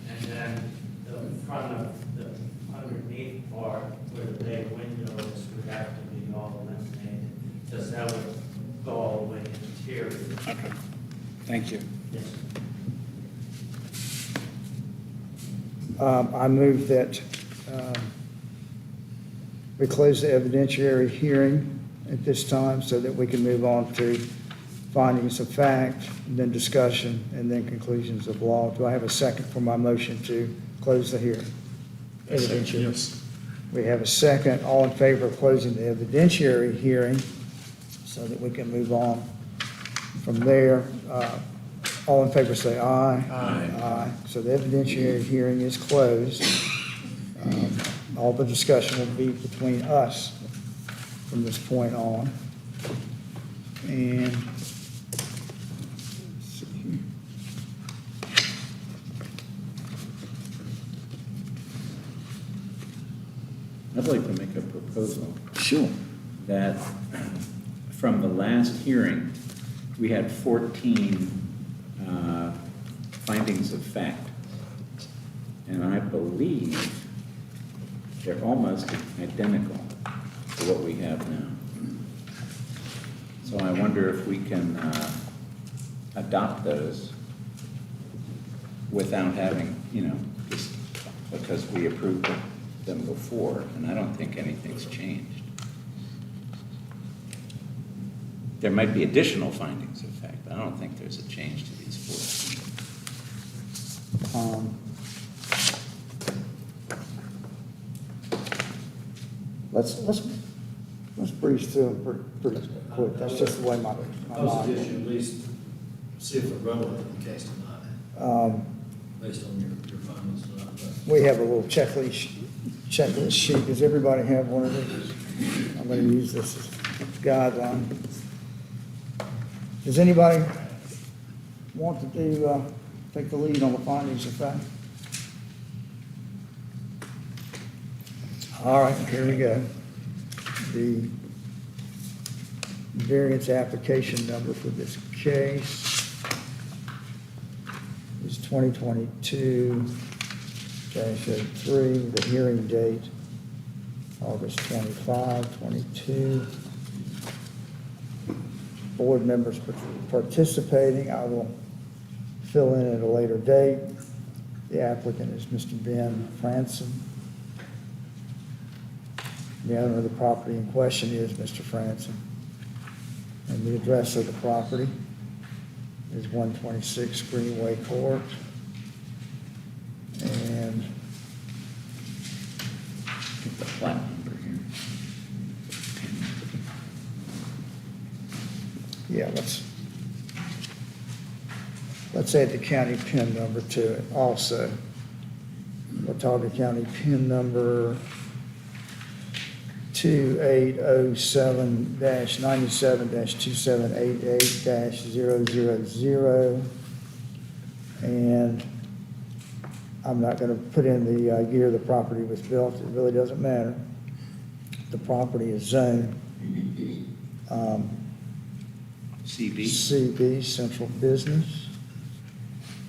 And then the front of the underneath part where the bay windows would have to be all eliminated, because that would go all the way interior. Okay, thank you. Yes. I move that we close the evidentiary hearing at this time so that we can move on to findings of fact, and then discussion, and then conclusions of law. Do I have a second for my motion to close the hearing? Evidentiary. Yes. We have a second. All in favor of closing the evidentiary hearing so that we can move on from there. All in favor say aye. Aye. So the evidentiary hearing is closed. All the discussion will be between us from this point on. And let's see here. I'd like to make a proposal Sure. that from the last hearing, we had 14 findings of fact. And I believe they're almost identical to what we have now. So I wonder if we can adopt those without having, just because we approved them before, and I don't think anything's changed. There might be additional findings of fact, but I don't think there's a change to these 14. Let's breeze through them pretty quick. That's just the way my mind. At least see if they're relevant in the case tonight, based on your findings tonight. We have a little checklist sheet. Does everybody have one of these? I'm going to use this as guideline. Does anybody want to take the lead on the findings of fact? All right, here we go. The variance application number for this case is 2022-03, the hearing date, August 25, 22. Board members participating, I will fill in at a later date. The applicant is Mr. Ben Franson. The owner of the property in question is Mr. Franson. And the address of the property is 126 Greenway Court. And Get the flat number here. yeah, let's add the county PIN number to it also. Watauga County PIN number 2807-97-2788-000. And I'm not going to put in the year the property was built. It really doesn't matter. The property is zoned CB? CB, Central Business.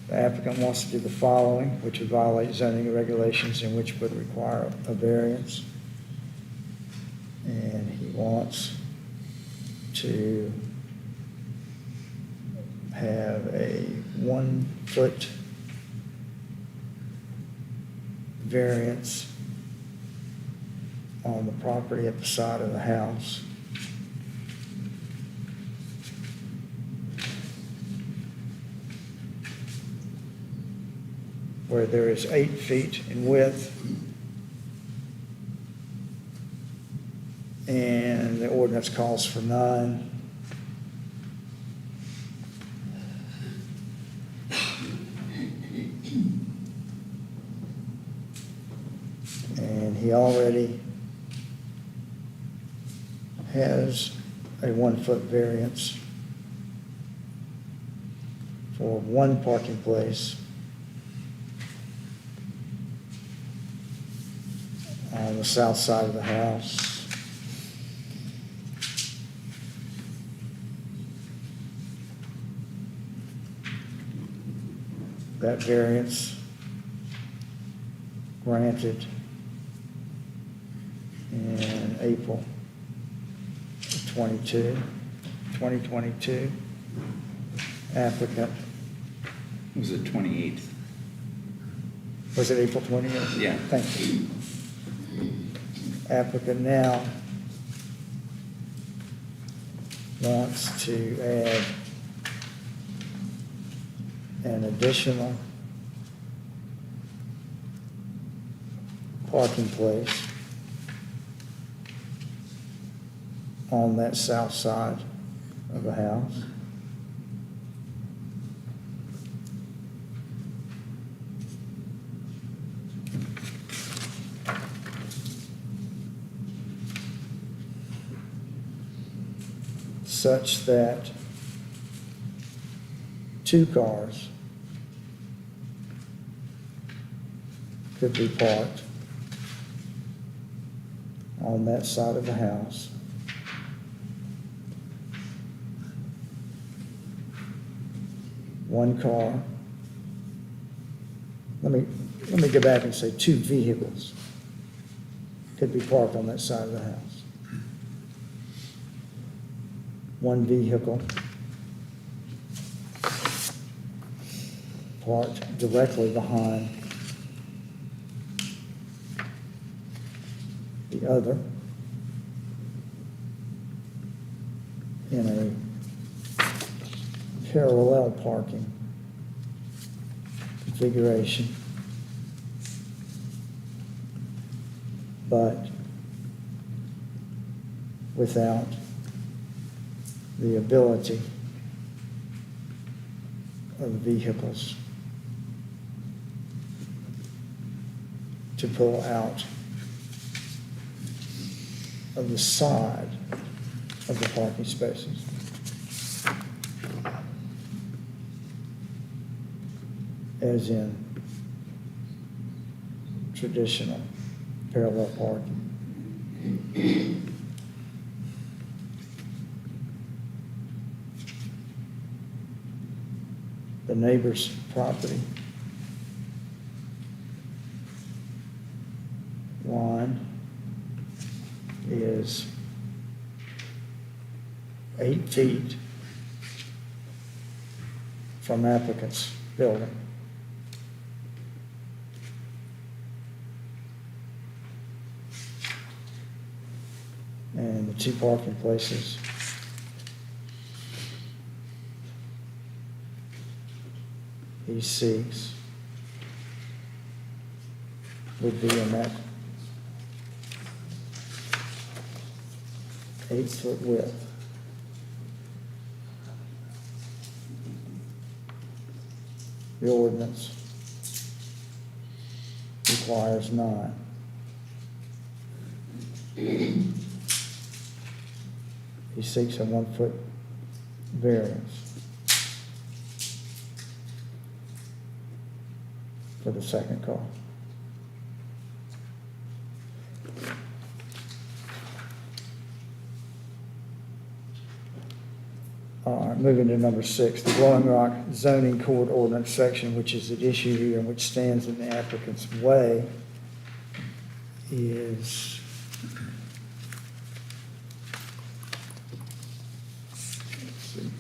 The applicant wants to do the following, which would violate zoning regulations and which would require a variance. And he wants to have a 1-foot variance on the property at the side of the house. Where there is 8 feet in width. And the ordinance calls for 9. And he already has a 1-foot variance for one parking place on the south side of the house. That variance granted in April of 2022. Applicant, Was it 28th? was it April 28th? Yeah. Thank you. Applicant now wants to add an additional parking place on that south side of the house. Such that 2 cars could be parked on that side of the house. One car. Let me go back and say 2 vehicles could be parked on that side of the house. One vehicle parked directly behind the other in a parallel parking configuration, but without the ability of vehicles to pull out of the side of the parking spaces. As in traditional parallel parking. The neighbor's property is 8 feet from applicant's building. And the 2 parking places he seeks would be in that 8-foot width. The ordinance requires 9. He seeks a 1-foot variance for the second car. All right, moving to number 6, the Blowing Rock zoning court ordinance section, which is at issue here and which stands in the applicant's way, is let's see.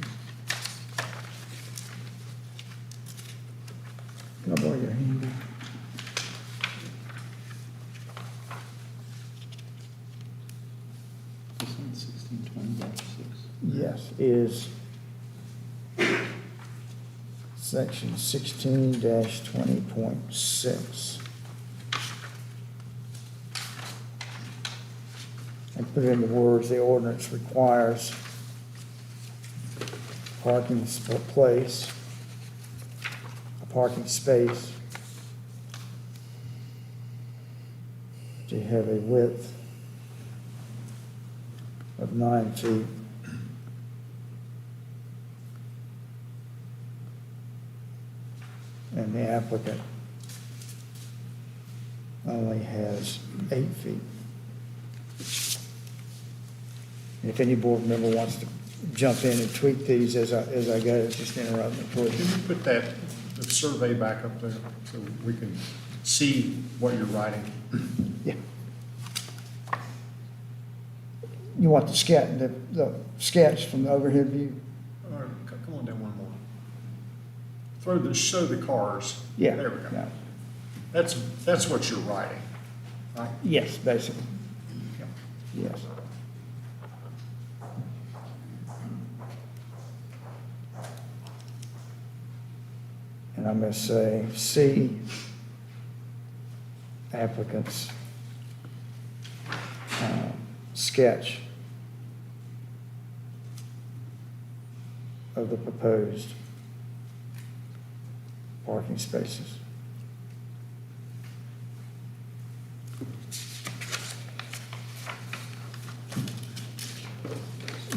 Can I borrow your handy? This one's 1620-6. Yes, is section 16-20.6. And put it into words, the ordinance requires parking place, a parking space to have a width of 9 feet. And the applicant only has 8 feet. If any board member wants to jump in and tweak these as I go, just interrupt me, Can please. you put that, the survey back up there so we can see what you're writing? Yeah. You want the sketch from the overhead view? All right, come on down one more. Show the cars. Yeah. There we go. No. That's what you're writing, right? Yes, basically, Yeah. yes. And I'm going to say C, applicant's sketch of the proposed parking spaces.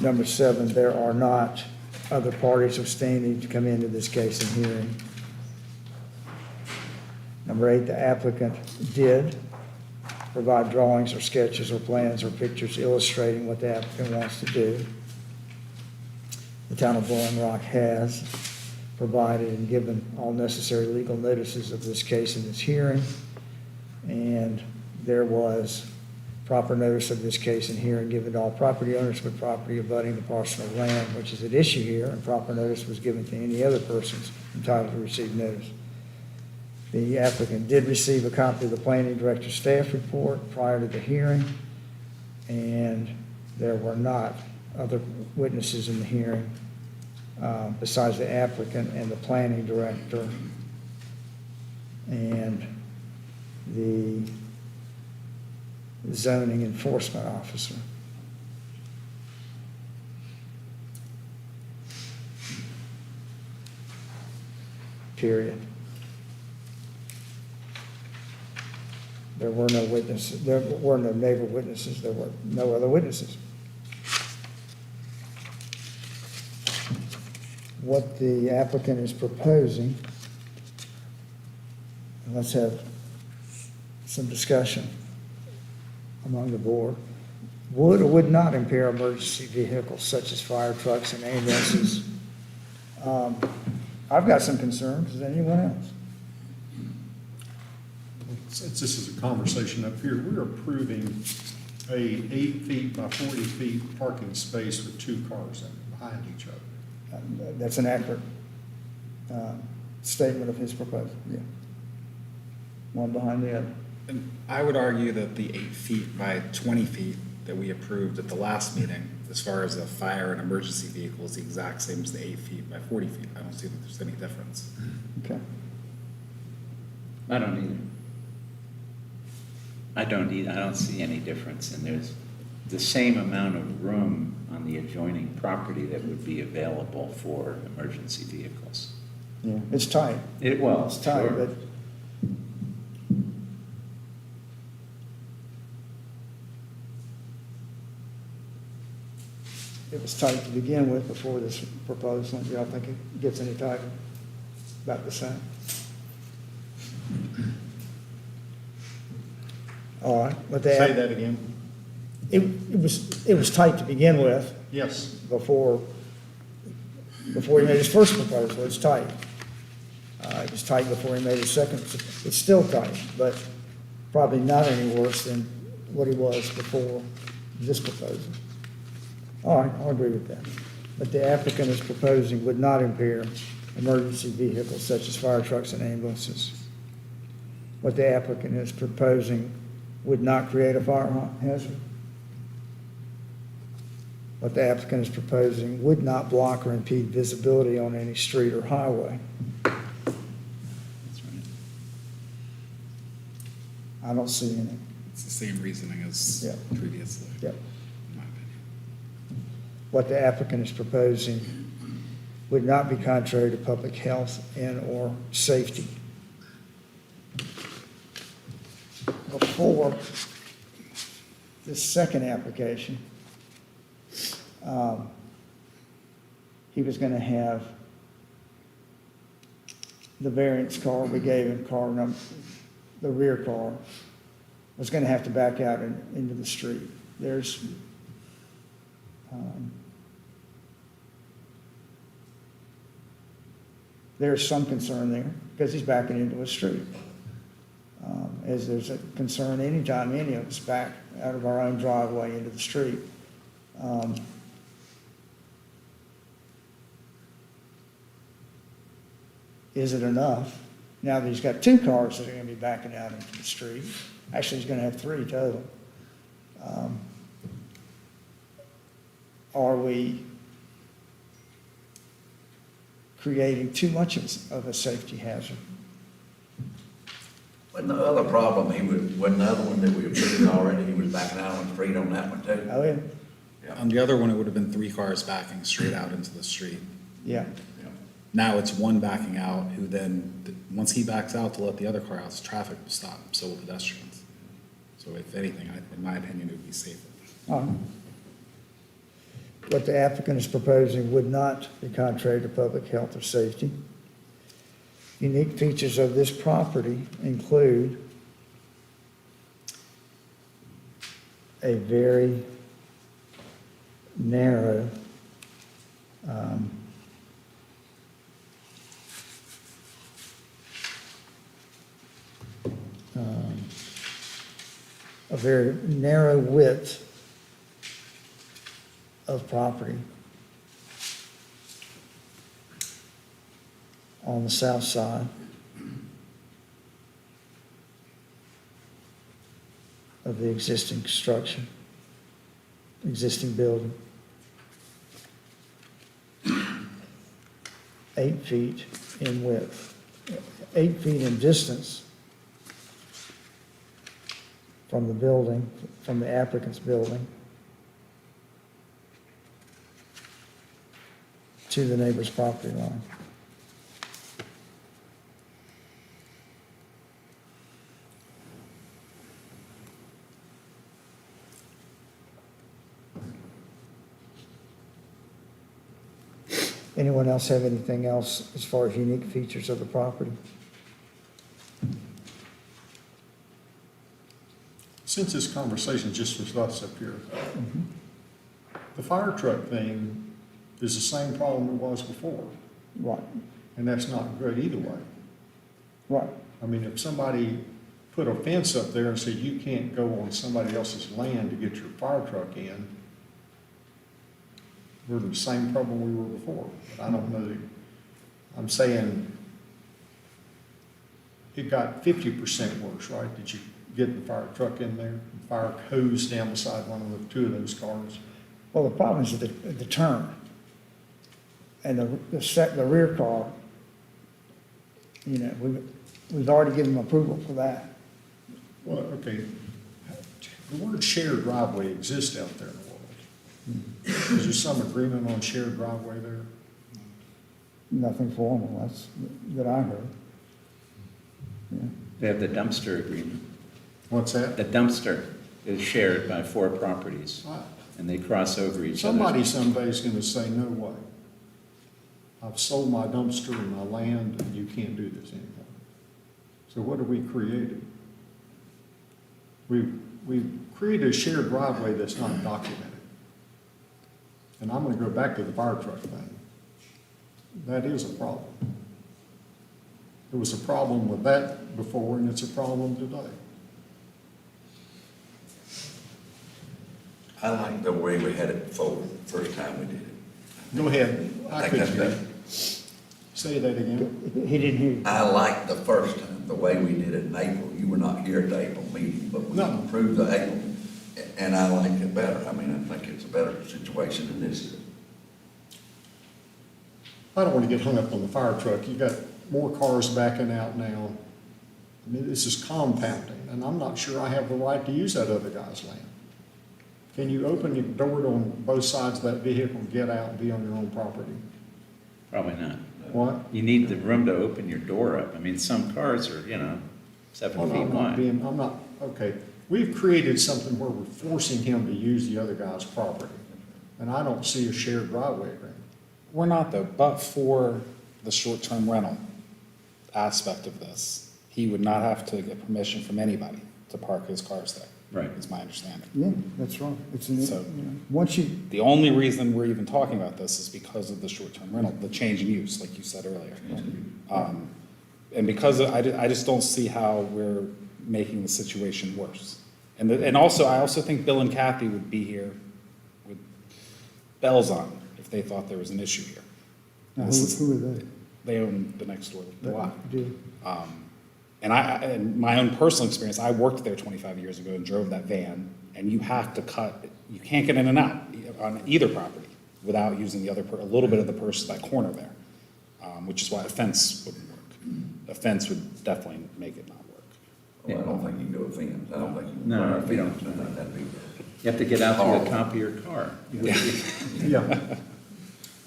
Number 7, there are not other parties of standing to come into this case and hearing. Number 8, the applicant did provide drawings or sketches or plans or pictures illustrating what the applicant wants to do. The town of Blowing Rock has provided and given all necessary legal notices of this case in this hearing, and there was proper notice of this case and hearing given to all property owners with property abutting the parcel of land which is at issue here, and proper notice was given to any other persons entitled to receive notice. The applicant did receive a copy of the planning director's staff report prior to the hearing, and there were not other witnesses in the hearing besides the applicant and the planning director and the zoning enforcement officer. Period. There were no witnesses, there were no neighbor witnesses, there were no other witnesses. What the applicant is proposing, and let's have some discussion among the board, would or would not impair emergency vehicles such as fire trucks and ambulances. I've got some concerns, does anyone else? Since this is a conversation up here, we're approving a 8 feet by 40 feet parking space with 2 cars in it behind each other. That's an accurate statement of his proposal, yeah. One behind the other. And I would argue that the 8 feet by 20 feet that we approved at the last meeting, as far as a fire and emergency vehicle, is the exact same as the 8 feet by 40 feet. I don't see that there's any difference. Okay. I don't either. I don't see any difference, and there's the same amount of room on the adjoining property that would be available for emergency vehicles. Yeah, it's tight. Well, It's tight, sure. but it was tight to begin with before this proposal. Do y'all think it gets any tighter? About the same? All right, but Say that again? it was tight to begin with Yes. before he made his first proposal. It's tight. It was tight before he made his second. It's still tight, but probably not any worse than what he was before this proposal. All right, I'll agree with that. But the applicant is proposing would not impair emergency vehicles such as fire trucks and ambulances. What the applicant is proposing would not create a fire hazard. What the applicant is proposing would not block or impede visibility on any street or highway. That's right. I don't see any. It's the same reasoning as Yeah. previously, Yep. in my opinion. What the applicant is proposing would not be contrary to public health and/or safety. Before this second application, he was going to have the variance car, we gave him car number, the rear car, was going to have to back out into the street. There's some concern there because he's backing into a street. As there's a concern anytime any of us back out of our own driveway into the street. Is it enough? Now that he's got 2 cars that are going to be backing out into the street, actually he's going to have 3 total. Are we creating too much of a safety hazard? Wasn't the other problem, wasn't the other one that we approved already, he was backing out on the street on that one too? Oh, yeah, On the other one, it would have been 3 cars backing straight out into the street. yeah. Now it's one backing out, who then, once he backs out to let the other car out, traffic will stop, so will pedestrians. So if anything, in my opinion, it would be safer. All right. What the applicant is proposing would not be contrary to public health or safety. Unique features of this property include a very narrow a very narrow width of property on the south side of the existing structure, existing building. 8 feet in width, 8 feet in distance from the building, from the applicant's building to the neighbor's property line. Anyone else have anything else as far as unique features of the property? Since this conversation just was us up here, the fire truck thing is the same problem it was before, Right, and that's not good either way. right. I mean, if somebody put a fence up there and say you can't go on somebody else's land to get your fire truck in, we're in the same problem we were before. But I don't know that, I'm saying it got 50% worse, right? Did you get the fire truck in there, fire hose down beside one of the two of those cars? Well, the problem is the turn. And the rear car, you know, we've already given them approval for that. Well, okay, the word shared driveway exists out there in the world. Is there some agreement on shared driveway there? Nothing formal, that's, that I heard. Yeah. They have the dumpster agreement. What's that? The dumpster is shared by 4 properties, and they cross over each other. Somebody someday is gonna say, no way. I've sold my dumpster and my land, and you can't do this anymore. So what have we created? We've created a shared driveway that's not documented. And I'm gonna go back to the fire truck thing. That is a problem. There was a problem with that before, and it's a problem today. I like the way we had it before, the first time we did it. Go ahead. I I think couldn't that's hear better. you. Say that again. He didn't hear you. I liked the first time, the way we did it in April. You were not here at the April meeting, but we No. approved the April, and I like it better. I mean, I think it's a better situation than this is. I don't want to get hung up on the fire truck. You got more cars backing out now. I mean, this is compounding, and I'm not sure I have the right to use that other guy's land. Can you open your door on both sides of that vehicle, get out and be on your own property? Probably not. What? You need the room to open your door up. I mean, some cars are, 7 Well, feet I'm not wide. being, I'm not, okay. We've created something where we're forcing him to use the other guy's property, and I don't see a shared driveway agreement. We're not though, but for the short-term rental aspect of this, he would not have to get permission from anybody to park his cars there. Right. Is my understanding. Yeah, that's right. It's, you So- know, once you, The only reason we're even talking about this is because of the short-term rental, the change in use, like you said earlier. And because I just don't see how we're making the situation worse. And also, I also think Bill and Kathy would be here with bells on if they thought there was an issue here. now, This is- who are they? They own the next door lot. Do- And my own personal experience, I worked there 25 years ago and drove that van, and you have to cut, you can't get in and out on either property without using a little bit of the that corner there, which is why a fence wouldn't work. A fence would definitely make it not work. Well, I don't think you can do a fence. I don't think you can. No, require a we don't. fence. That'd be, You have to get out to the top of your car. Yeah.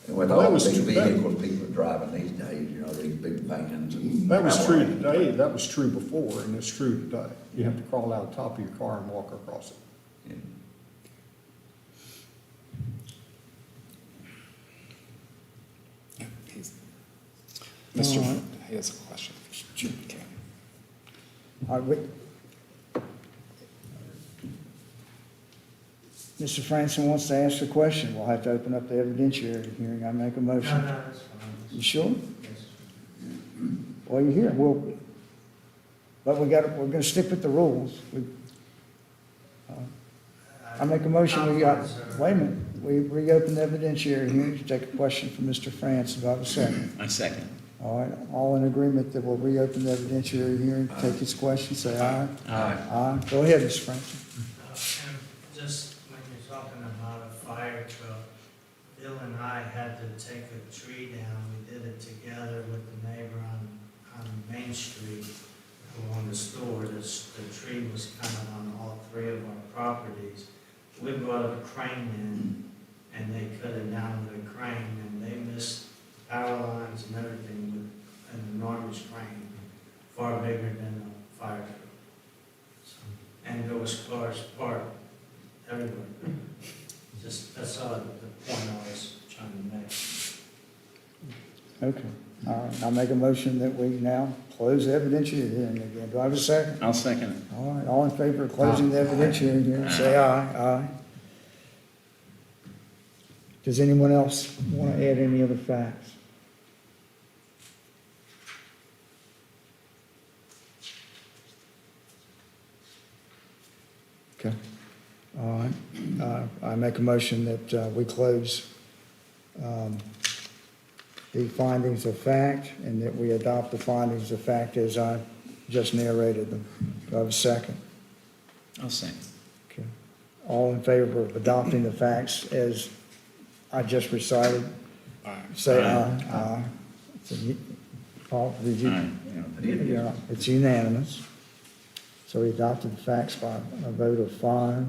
and with Well, that all was these too bad. vehicles people are driving these days, these big vans and. That was true today, that was true before, and it's true today. You have to crawl out the top of your car and walk across it. Yeah. Mr. All right. He has a question. Okay. All right, Mr. Franson wants to ask a question. We'll have to open up the evidentiary hearing. I make a No, motion. no, that's fine. You sure? Yes. Well, you're here. But we're gonna stick with the rules. I make a motion, we got, wait a minute, we reopen the evidentiary hearing to take a question from Mr. France. Do I have a second? I second. All right, all in agreement that we'll reopen the evidentiary hearing, to take his question, say aye. Aye. Aye. Go ahead, Mr. Franklin. And just when you're talking about a fire truck, Bill and I had to take a tree down. We did it together with the neighbor on Main Street who owned the store. The tree was kind of on all 3 of our properties. We brought a crane in and they cut it down with a crane and they missed power lines and everything with an enormous crane, far bigger than a fire truck. So, and there was cars parked everywhere. Just, that's all the point I was trying to make. Okay, all right, I'll make a motion that we now close the evidentiary hearing again. Do I have a second? I'll second it. All right, all in favor of closing the evidentiary hearing, say aye. Aye. Does anyone else want to add any other facts? Okay. All right. I make a motion that we close the findings of fact and that we adopt the findings of fact as I just narrated them. Do I have a second? I'll say. Okay. All in favor of adopting the facts as I just recited? Say aye. Aye. Paul, did you? Aye. Yeah, it's unanimous. So we adopted the facts by a vote of 5,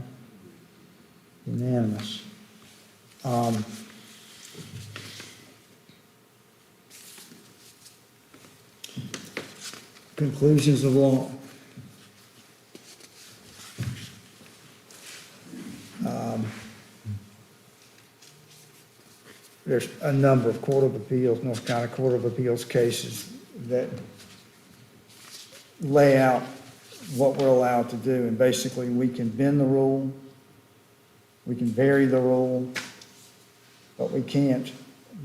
unanimous. Conclusions of law. There's a number of Court of Appeals, North Carolina Court of Appeals cases that lay out what we're allowed to do, and basically we can bend the rule, we can vary the rule, but we can't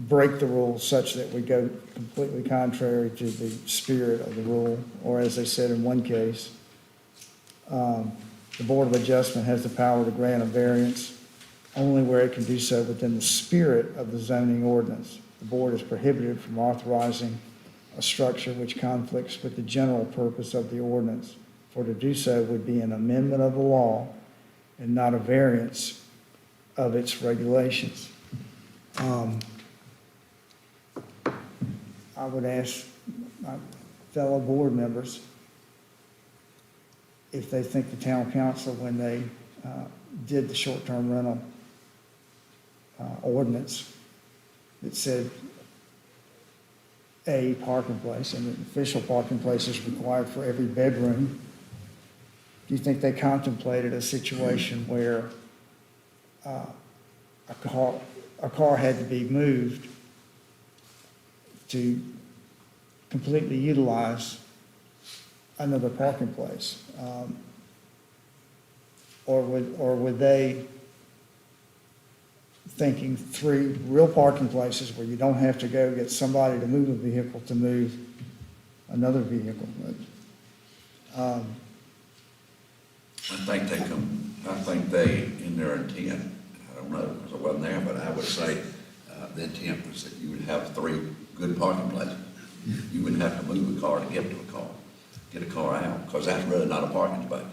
break the rule such that we go completely contrary to the spirit of the rule, or as they said in one case, the Board of Adjustment has the power to grant a variance only where it can do so within the spirit of the zoning ordinance. The board is prohibited from authorizing a structure which conflicts with the general purpose of the ordinance, for to do so would be an amendment of the law and not a variance of its regulations. I would ask my fellow board members if they think the town council, when they did the short-term rental ordinance that said a parking place, and an official parking place is required for every bedroom, do you think they contemplated a situation where a car had to be moved to completely utilize another parking place? Or would they, thinking 3 real parking places where you don't have to go get somebody to move a vehicle to move another vehicle? I think they, in their intent, I don't know, because I wasn't there, but I would say, the intent was that you would have 3 good parking places. You wouldn't have to move a car to get to a car, get a car out, because that's really not a parking space.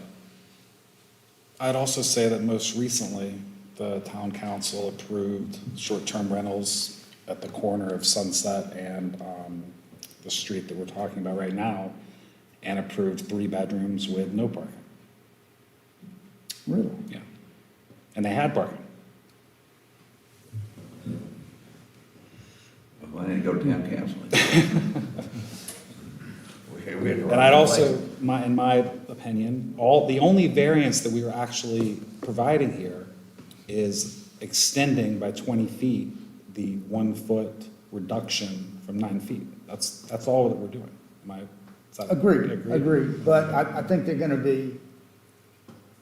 I'd also say that most recently, the town council approved short-term rentals at the corner of Sunset and the street that we're talking about right now, and approved 3 bedrooms with no parking. Really? Yeah. And they had parking. Well, I didn't go to town council. And I'd also, in my opinion, the only variance that we were actually providing here is extending by 20 feet the 1-foot reduction from 9 feet. That's all that we're doing. Agreed. But I think they're going to be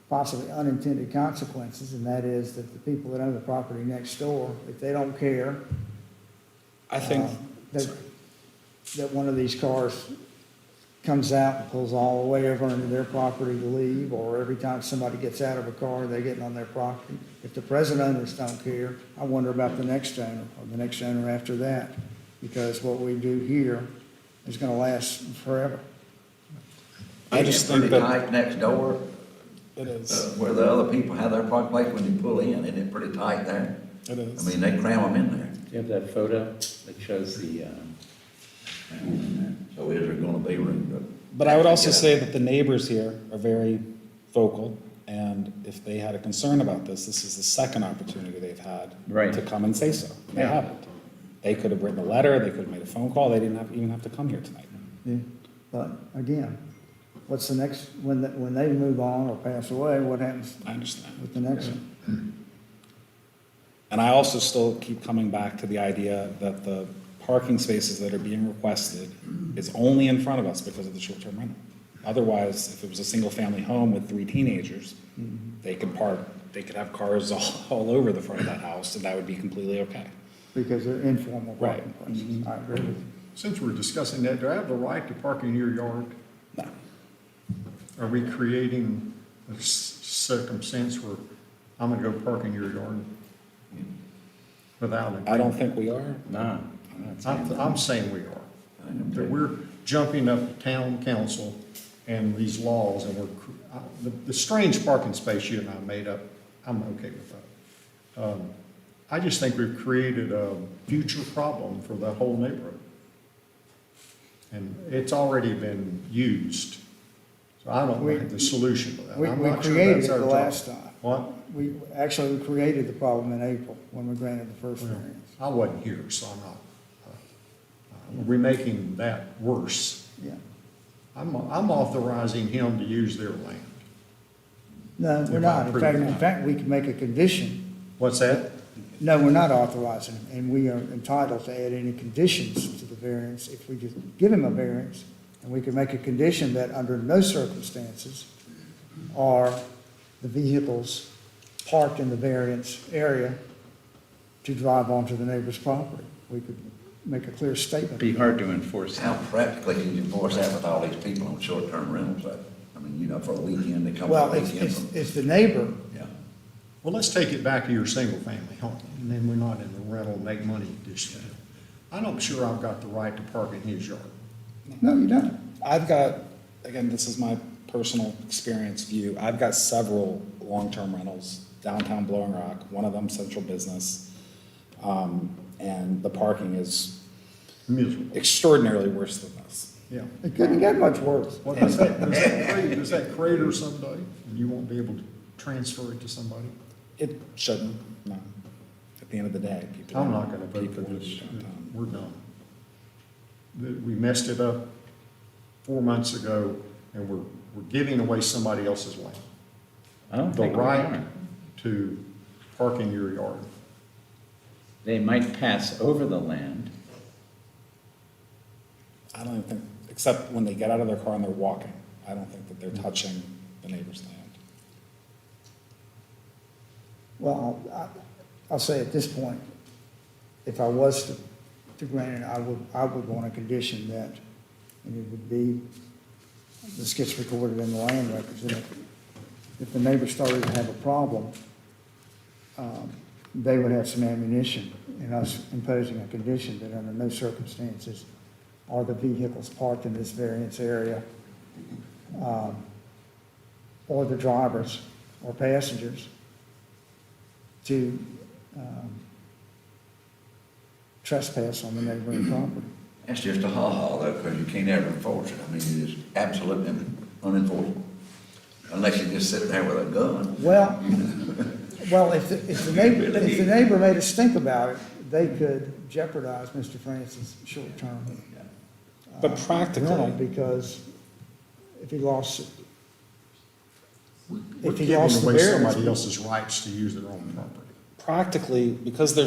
possibly unintended consequences, and that is that the people that own the property next door, if they don't care, I think, that one of these cars comes out and pulls all the way over into their property to leave, or every time somebody gets out of a car, they're getting on their property. If the present owners don't care, I wonder about the next owner, or the next owner after that, because what we do here is going to last forever. I just Pretty think that tight next door, it is. where the other people have their parking place when you pull in, isn't it pretty tight there? It I is. mean, they cram them in there. Do you have that photo that shows the, So is there gonna be room But I would also say that the neighbors here are very vocal, and if they had a concern about this, this is the second opportunity they've had Right. to come and say so. They haven't. They could have written a letter, they could have made a phone call, they didn't even have to come here tonight. Yeah. But again, what's the next, when they move on or pass away, what happens I understand. with the next one? And I also still keep coming back to the idea that the parking spaces that are being requested is only in front of us because of the short-term rental. Otherwise, if it was a single-family home with 3 teenagers, they could have cars all over the front of that house, and that would be completely okay. Because they're informal parking Right. places. I agree with you. Since we're discussing that, do I have the right to park in your yard? No. Are we creating a circumstance where I'm gonna go park in your yard without it. I don't think we are. No. I'm not saying that. I'm saying we are. That we're jumping up town council and these laws, and the strange parking space you and I made up, I'm okay with that. I just think we've created a future problem for the whole neighborhood. And it's already been used, so I don't know the solution to that. We I'm not sure created that's it our the job. last time. What? We created the problem in April when we granted the first variance. I wasn't here, so I'm not, we're making that worse. Yeah. I'm authorizing him to use their land. No, we're If I not. approve it. In fact, we can make a condition. What's that? No, we're not authorizing it, and we are entitled to add any conditions to the variance if we just give him a variance. And we can make a condition that under no circumstances are the vehicles parked in the variance area to drive onto the neighbor's property. We could make a clear statement. It'd be hard to enforce How that. practically can you enforce that with all these people on short-term rentals? I mean, you know, for a weekend, they come Well, for a weekend. if the neighbor, Yeah. Well, let's take it back to your single-family home, and then we're not in the rental, make money issue. I'm sure I've got the right to park in his yard. no, you don't. I've got, again, this is my personal experience view, I've got several long-term rentals downtown Blowing Rock, one of them central business. And the parking is Miserable. extraordinarily worse than this. Yeah. It couldn't get much worse. What does that crater someday, and you won't be able to transfer it to somebody? It shouldn't, no. At the end of the day, people. I'm not gonna vote for people want this. to be downtown. We're done. We messed it up 4 months ago, and we're giving away somebody else's land. I don't The think we right are. to park in your yard. They might pass over the land. I don't even think, except when they get out of their car and they're walking, I don't think that they're touching the neighbor's land. Well, I'll say at this point, if I was to grant it, I would want a condition that, and it would be, this gets recorded in the land records, and if the neighbor started to have a problem, they would have some ammunition in us imposing a condition that under no circumstances are the vehicles parked in this variance area, or the drivers or passengers to trespass on the neighboring property. That's just a ha-ha though, because you can't ever enforce it. I mean, it is absolutely unenforceable. Unless you just sit there with a gun. Well, if the neighbor made us think about it, they could jeopardize Mr. Francis' short-term. But practically- rental, because if he lost, We're if he giving lost the away variance. somebody else's rights to use their own property. Practically, because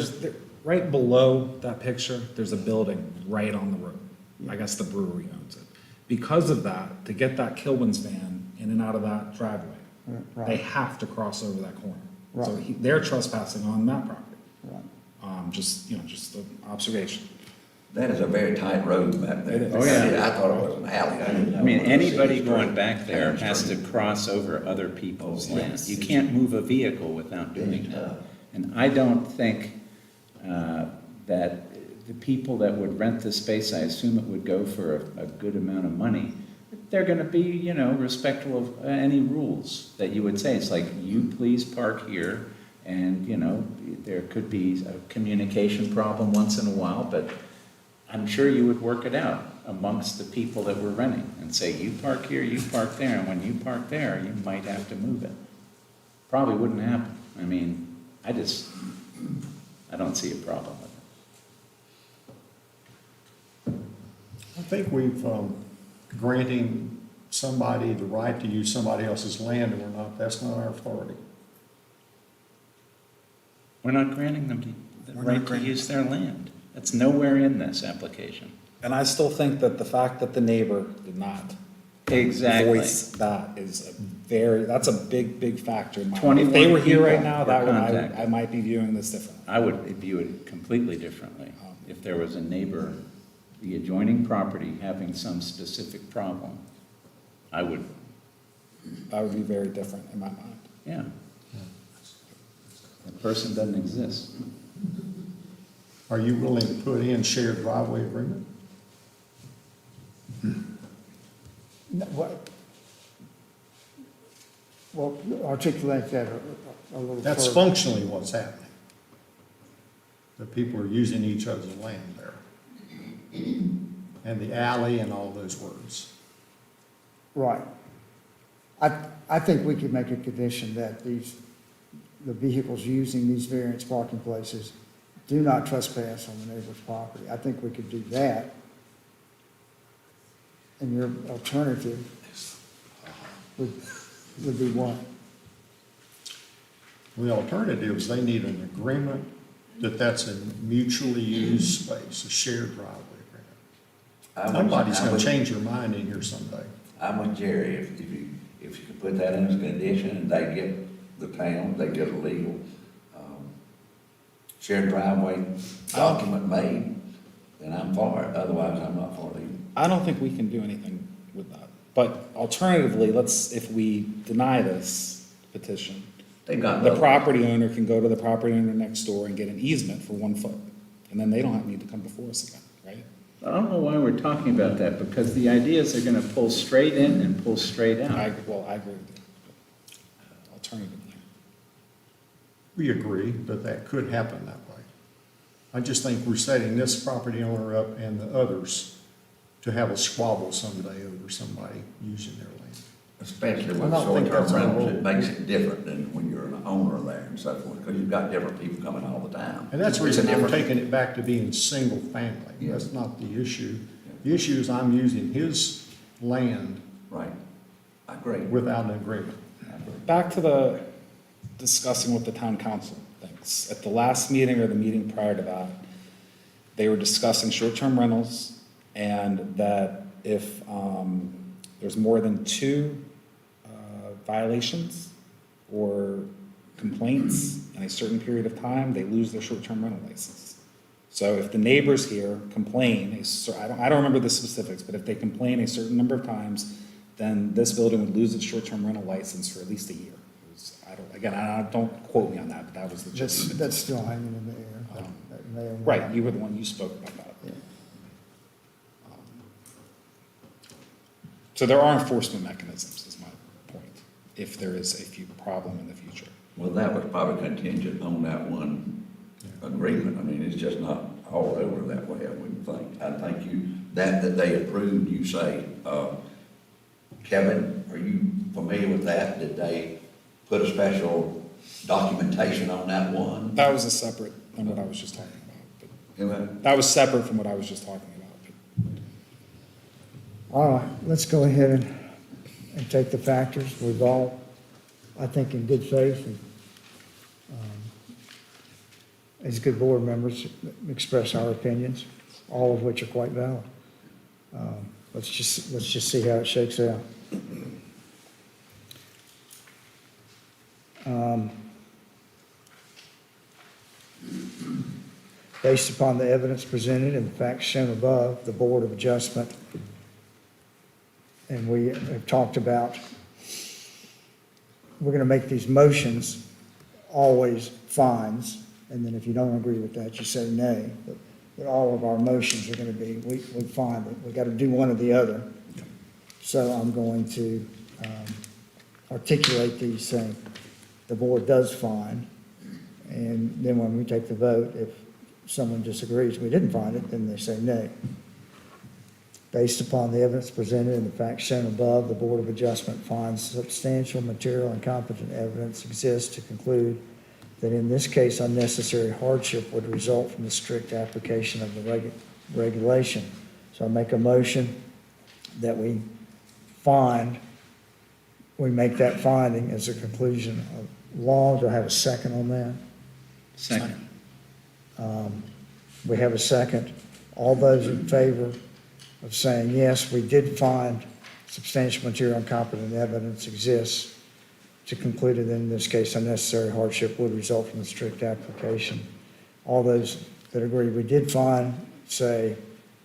right below that picture, there's a building right on the road. I guess the brewery owns it. Because of that, to get that Kilwins van in and out of that driveway, Right. they have to cross over that corner. So Right. they're trespassing on that property. Right. Just an observation. That is a very tight road back there. It is. Oh, yeah. I thought it was an alley. didn't know I mean, it was a anybody city going street. back there Main has to street. cross over other people's Oh, land. yes. You can't move a vehicle without doing Yeah. that. And I don't think that the people that would rent the space, I assume it would go for a good amount of money. They're gonna be, respectful of any rules that you would say. It's like, you please park here, and, there could be a communication problem once in a while, but I'm sure you would work it out amongst the people that were renting and say, you park here, you park there, and when you park there, you might have to move it. Probably wouldn't happen. I mean, I don't see a problem with it. I think we've granting somebody the right to use somebody else's land, and that's not our authority. We're not granting them the We're not right to granting- use their land. That's nowhere in this application. And I still think that the fact that the neighbor did not Exactly. voice that is that's a big, big factor in my. If 21 they were here right people now, were that would, contacted. I might be viewing this differently. I would view it completely differently. If there was a neighbor, the adjoining property having some specific problem, I would that would be very different in my mind. Yeah. That person doesn't exist. Are you willing to put in shared driveway agreement? No, what? Well, articulate that a little further. That's functionally what's happening. The people are using each other's land there. And the alley and all those words. Right. I think we could make a condition that the vehicles using these variance parking places do not trespass on the neighbor's property. I think we could do that. And your alternative would be what? The alternative is they need an agreement that that's a mutually used space, a shared driveway agreement. Somebody's gonna change their mind in here someday. I'm with Jerry, if you could put that in as a condition, and they get the town, they get a legal, shared driveway document made, then I'm for it, otherwise I'm not for it either. I don't think we can do anything with that. But alternatively, if we deny this petition, They got the property owner can go to the property owner next door and get an easement for 1 foot. And then they don't need to come before us again, right? I don't know why we're talking about that, because the idea is they're gonna pull straight in and pull straight out. I agree with you. Alternatively. We agree that that could happen that way. I just think we're setting this property owner up and the others to have a squabble someday over somebody using their land. Especially I with don't think short-term that's our rentals, rule. it makes it different than when you're an owner there and so forth, because you've got different people coming all the time. And that's the It's a reason I'm different- taking it back to being single family. Yeah. That's not the issue. The issue is I'm using his land Right, I agree. without an agreement. Back to the discussing what the town council thinks. At the last meeting or the meeting prior to that, they were discussing short-term rentals and that if there's more than 2 violations or complaints in a certain period of time, they lose their short-term rental license. So if the neighbors here complain, I don't remember the specifics, but if they complain a certain number of times, then this building would lose its short-term rental license for at least a year. Don't quote me on that, but that was the gist of it. That's still hanging in the air. That may or may Right, not. you were the one, you spoke about that. Yeah. So there are enforcement mechanisms, is my point, if there is a problem in the future. Well, that was probably contingent on that one agreement. I mean, it's just not all over that way, I wouldn't think. I think that they approved, you say. Kevin, are you familiar with that? Did they put a special documentation on that one? That was a separate than what I was just talking about. Anyway, But that was separate from what I was just talking about. All right, let's go ahead and take the factors. We've all, I think, in good faith, and as good board members, express our opinions, all of which are quite valid. Let's just see how it shakes out. Based upon the evidence presented and the facts shown above, the Board of Adjustment, and we have talked about, we're gonna make these motions always fines, and then if you don't agree with that, you say nay. But all of our motions are gonna be, we find it, we gotta do one or the other. So I'm going to articulate these saying, the board does find, and then when we take the vote, if someone disagrees, we didn't find it, then they say nay. Based upon the evidence presented and the facts shown above, the Board of Adjustment finds substantial material and competent evidence exists to conclude that in this case, unnecessary hardship would result from the strict application of the regulation. So I make a motion that we make that finding as a conclusion of law. Do I have a second on that? Second. We have a second. All those in favor of saying, yes, we did find substantial material and competent evidence exists to conclude that in this case, unnecessary hardship would result from the strict application. All those that agree we did find, say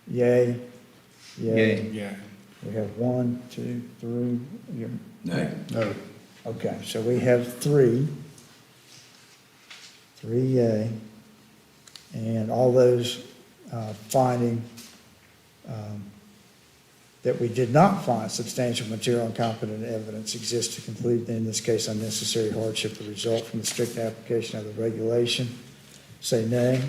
yay, yay, Yay. Yeah. We have 1, 2, 3, No. No. okay, so we have 3 yea, and all those finding that we did not find substantial material and competent evidence exists to conclude that in this case unnecessary hardship will result from the strict application of the regulation, say nay.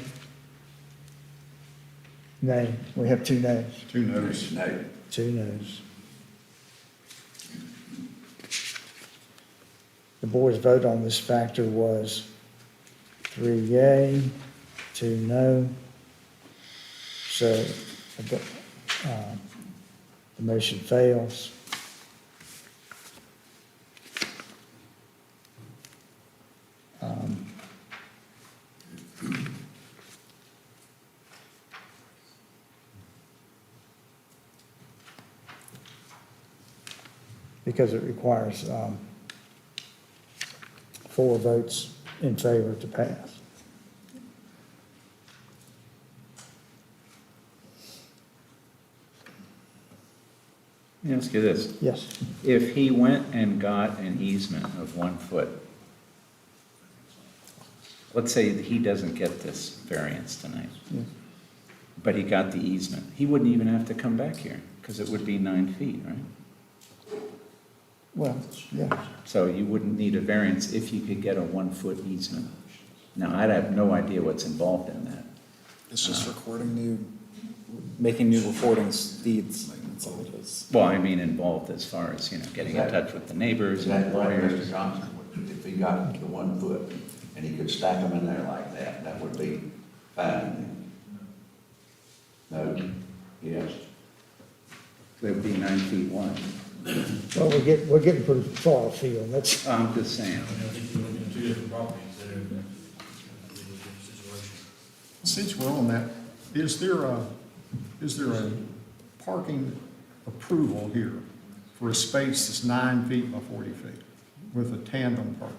Nay, we have 2 nays. 2 no's. No. 2 noes. The board's vote on this factor was 3 yea, 2 no. So the motion fails. Because it requires 4 votes in favor to pass. Let me ask you this. Yes, If he went and got an easement of 1 foot, let's say that he doesn't get this variance tonight, yes. but he got the easement, he wouldn't even have to come back here, because it would be 9 feet, right? Well, yeah, So you wouldn't need a variance if you could get a 1 foot easement. Now, I'd have no idea what's involved in that. It's just making new recordings, deeds, that's all it is. Well, I mean, involved as far as, getting in touch with the neighbors Is and that right, lawyers. Mr. Johnson? If he got the 1 foot and he could stack them in there like that, that would be fine. No? Yes? It would be 9 feet wide. well, we're getting pretty far afield, that's, I'm just saying. I think you're looking at 2 different properties there, and I think it's a different situation. Since we're on that, is there a parking approval here for a space that's 9 feet by 40 feet with a tandem parking?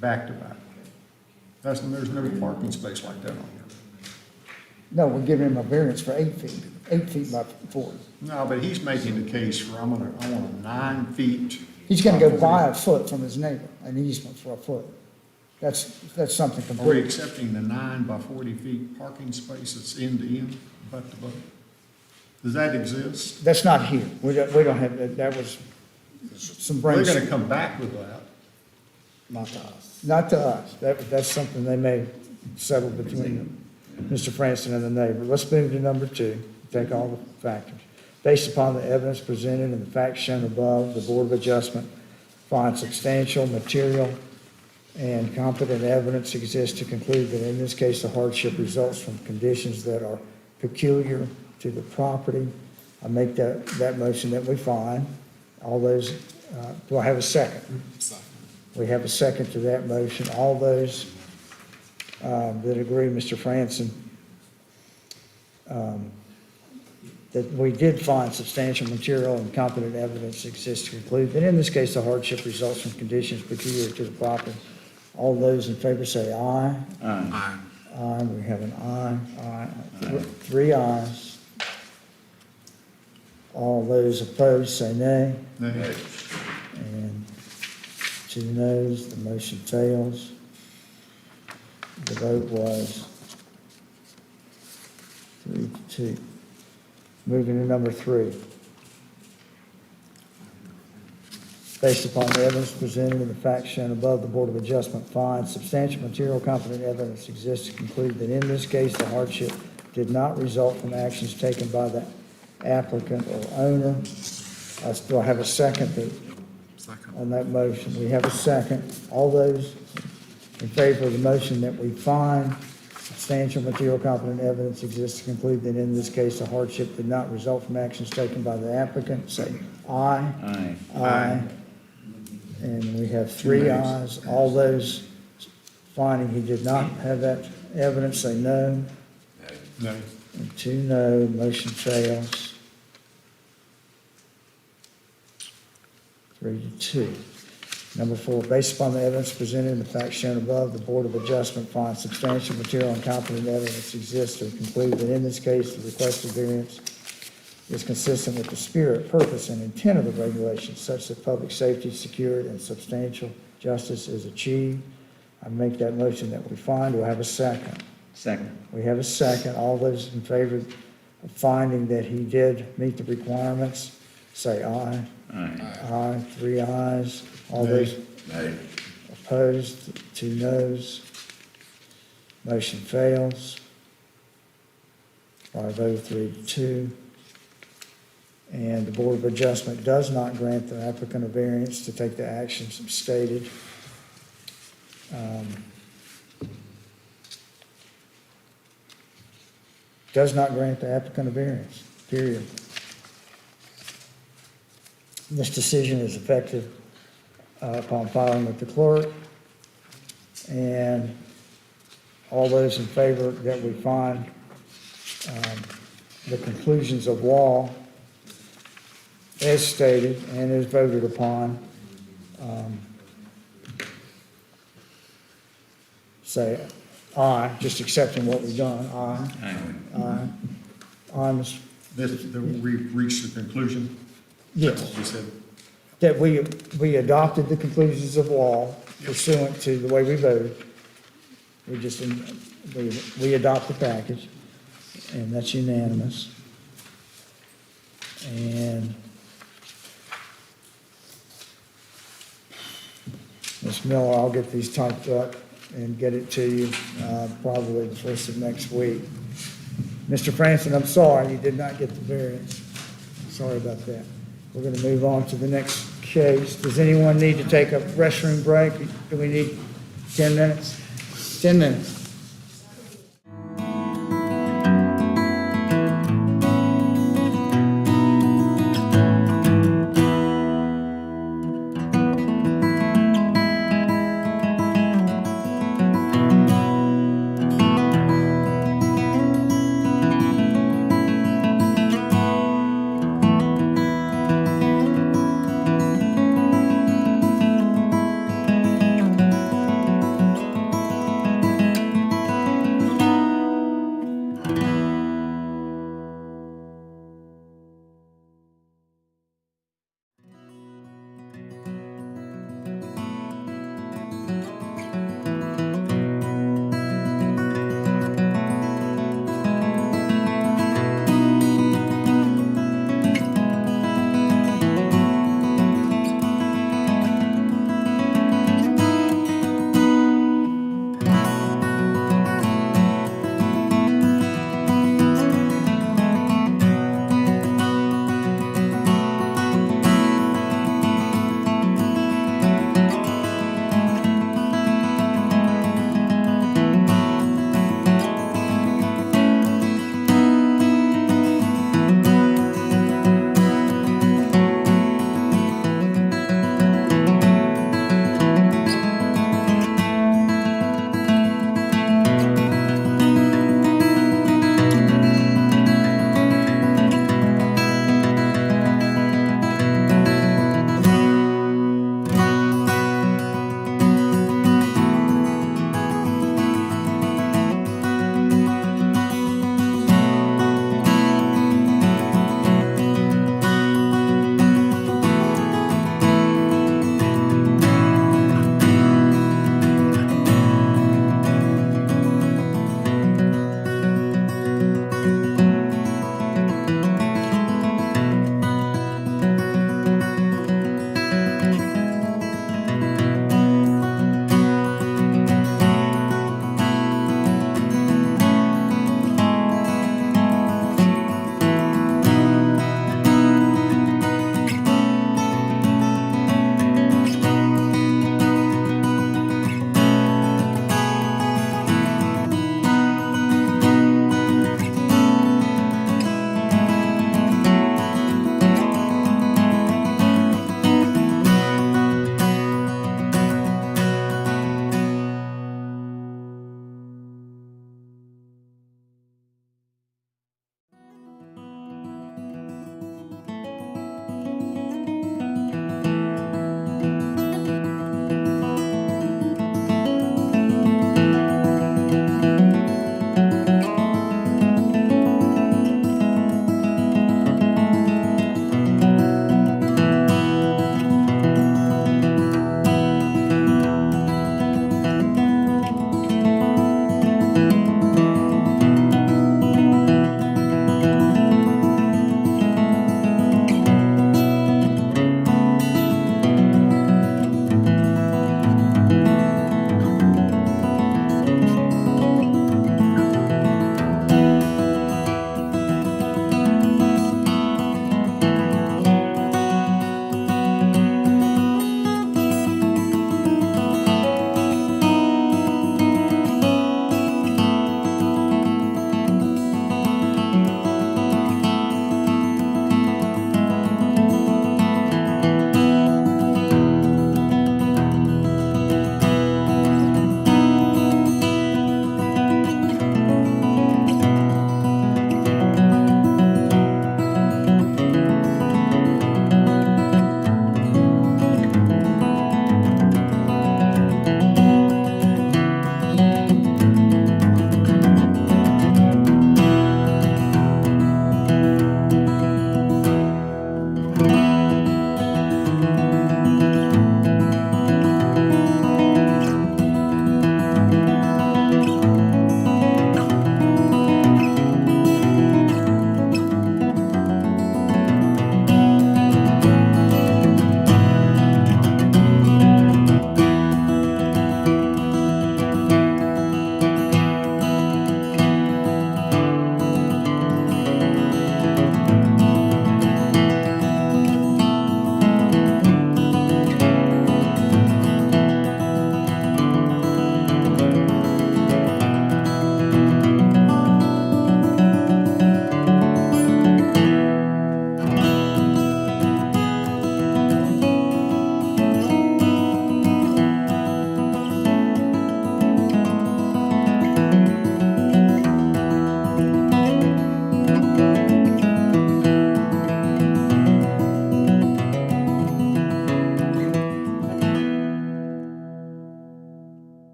Back to back. There's no parking space like that on here. no, we're giving him a variance for 8 feet, 8 feet by 40. No, but he's making the case for, I want a 9 feet. He's gonna go by buy 40. a foot from his neighbor, an easement for a foot. That's something Are we completely, accepting the 9 by 40 feet parking space that's end to end, butt to butt? Does that exist? that's not here. We don't have, that was some They're brains. gonna come back with that. Not to us. Not to us. That's something they may settle between Mr. Franson and the neighbor. Let's move to number 2, take all the factors. Based upon the evidence presented and the facts shown above, the Board of Adjustment finds substantial material and competent evidence exists to conclude that in this case, the hardship results from conditions that are peculiar to the property. I make that motion that we find. All those, do I have a second? We have a second to that motion. All those that agree, Mr. Franson, that we did find substantial material and competent evidence exists to conclude that in this case, the hardship results from conditions peculiar to the property. All those in favor say aye. Aye. Aye, we have an aye, aye, 3 ayes. All those opposed say nay. Nay. And 2 noes, the motion fails. The vote was 3-2. Moving to number 3. Based upon the evidence presented and the facts shown above, the Board of Adjustment finds substantial material competent evidence exists to conclude that in this case, the hardship did not result from actions taken by the applicant or owner. Do I have a second on that motion? We have a second. All those in favor of the motion that we find substantial material competent evidence exists to conclude that in this case, the hardship did not result from actions taken by the applicant, say aye. Aye. Aye. And we have 3 ayes. All those finding he did not have that evidence, say no. No. And 2 no, motion fails. 3-2. Number 4, based upon the evidence presented and the facts shown above, the Board of Adjustment finds substantial material and competent evidence exists to conclude that in this case, the requested variance is consistent with the spirit, purpose, and intent of the regulations, such that public safety is secured and substantial justice is achieved. I make that motion that we find. We'll have a second. Second. We have a second. All those in favor of finding that he did meet the requirements, say aye. Aye. Aye, 3 ayes. All Nay. those Nay. opposed, 2 noes. Motion fails by a vote of 3 to 2. And the Board of Adjustment does not grant the applicant a variance to take the actions stated. Does not grant the applicant a variance, period. This decision is effective upon filing with the clerk. And all those in favor that we find the conclusions of law as stated and as voted upon, say aye, just accepting what we've done, aye. Aye. Aye. Aye, Mr. We've reached the conclusion? Yes. That's what we said. That we adopted the conclusions of law pursuant to the way we voted. We just, we adopt the package, and that's unanimous. And Ms. Miller, I'll get these typed up and get it to you, probably the first of next week. Mr. Franson, I'm sorry, you did not get the variance. Sorry about that. We're gonna move on to the next case. Does anyone need to take a restroom break? Do we need 10 minutes? 10 minutes.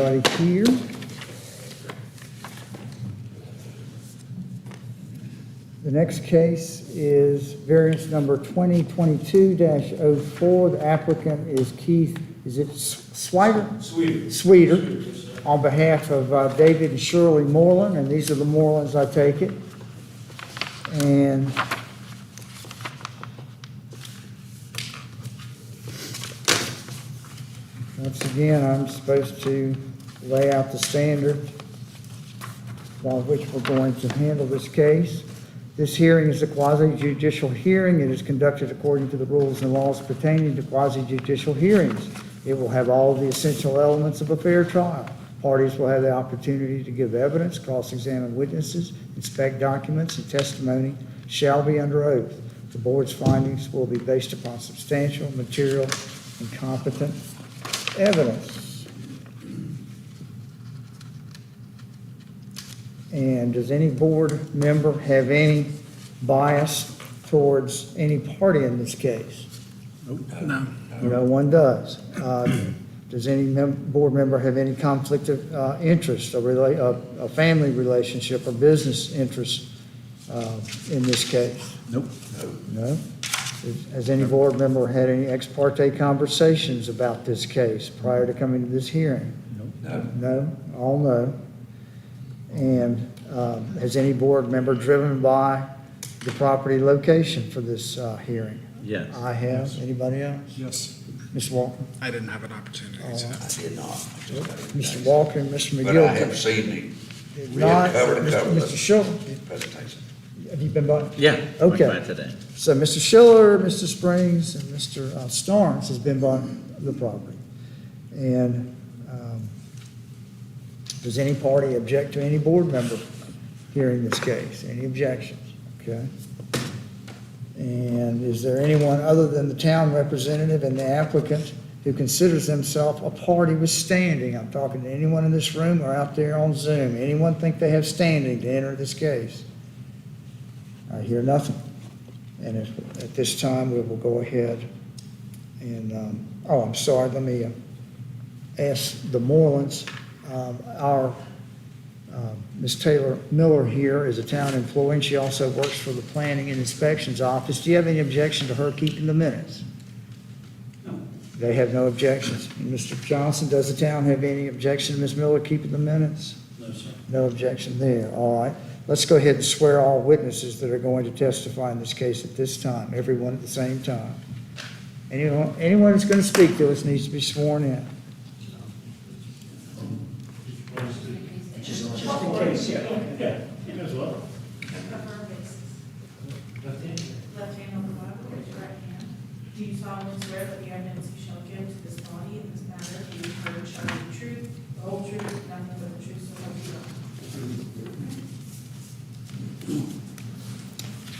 anybody here? The next case is variance number 2022-04. The applicant is Keith, is it Swider? Sweeter, on behalf of David and Shirley Moreland, and these are the Morelands, I take it. And once again, I'm supposed to lay out the standard by which we're going to handle this case. This hearing is a quasi-judicial hearing. It is conducted according to the rules and laws pertaining to quasi-judicial hearings. It will have all of the essential elements of a fair trial. Parties will have the opportunity to give evidence, cross-examine witnesses, inspect documents, and testimony shall be under oath. The board's findings will be based upon substantial, material, and competent evidence. And does any board member have any bias towards any party in this case? No. No one does. Does any board member have any conflict of interest, a family relationship or business interest in this case? Nope. No? Has any board member had any ex parte conversations about this case prior to coming to this hearing? No. No? All no. And has any board member driven by the property location for this hearing? Yes. I have. Anybody else? Yes. Mr. Walker? I didn't have an opportunity to. I did not. I just got it. Mr. Walker and Mr. But I McGill? have seen the, Did we had not. cover to cover Mr. Schiller, the presentation. have you been by? Yeah. Okay. Went by today. So Mr. Schiller, Mr. Springs, and Mr. Starnes has been by the property. And does any party object to any board member hearing this case? Any objections? Okay. And is there anyone other than the town representative and the applicant who considers themselves a party with standing? I'm talking to anyone in this room or out there on Zoom. Anyone think they have standing to enter this case? I hear nothing. And at this time, we will go ahead and, I'm sorry, let me ask the Morelands. Ms. Taylor Miller here is a town employee, and she also works for the Planning and Inspections Office. Do you have any objection to her keeping the minutes? No. They have no objections. And Mr. Johnson, does the town have any objection to Ms. Miller keeping the minutes? No, sir. No objection there, all right. Let's go ahead and swear all witnesses that are going to testify in this case at this time, everyone at the same time. Anyone that's going to speak to us needs to be sworn in. Just in case, yeah. Cover our bases. Left hand on the Bible, raise your right hand. Do you solemnly swear that the evidence you shall give to this body in this matter be heard shall be the truth, the whole truth, nothing but the truth, so help you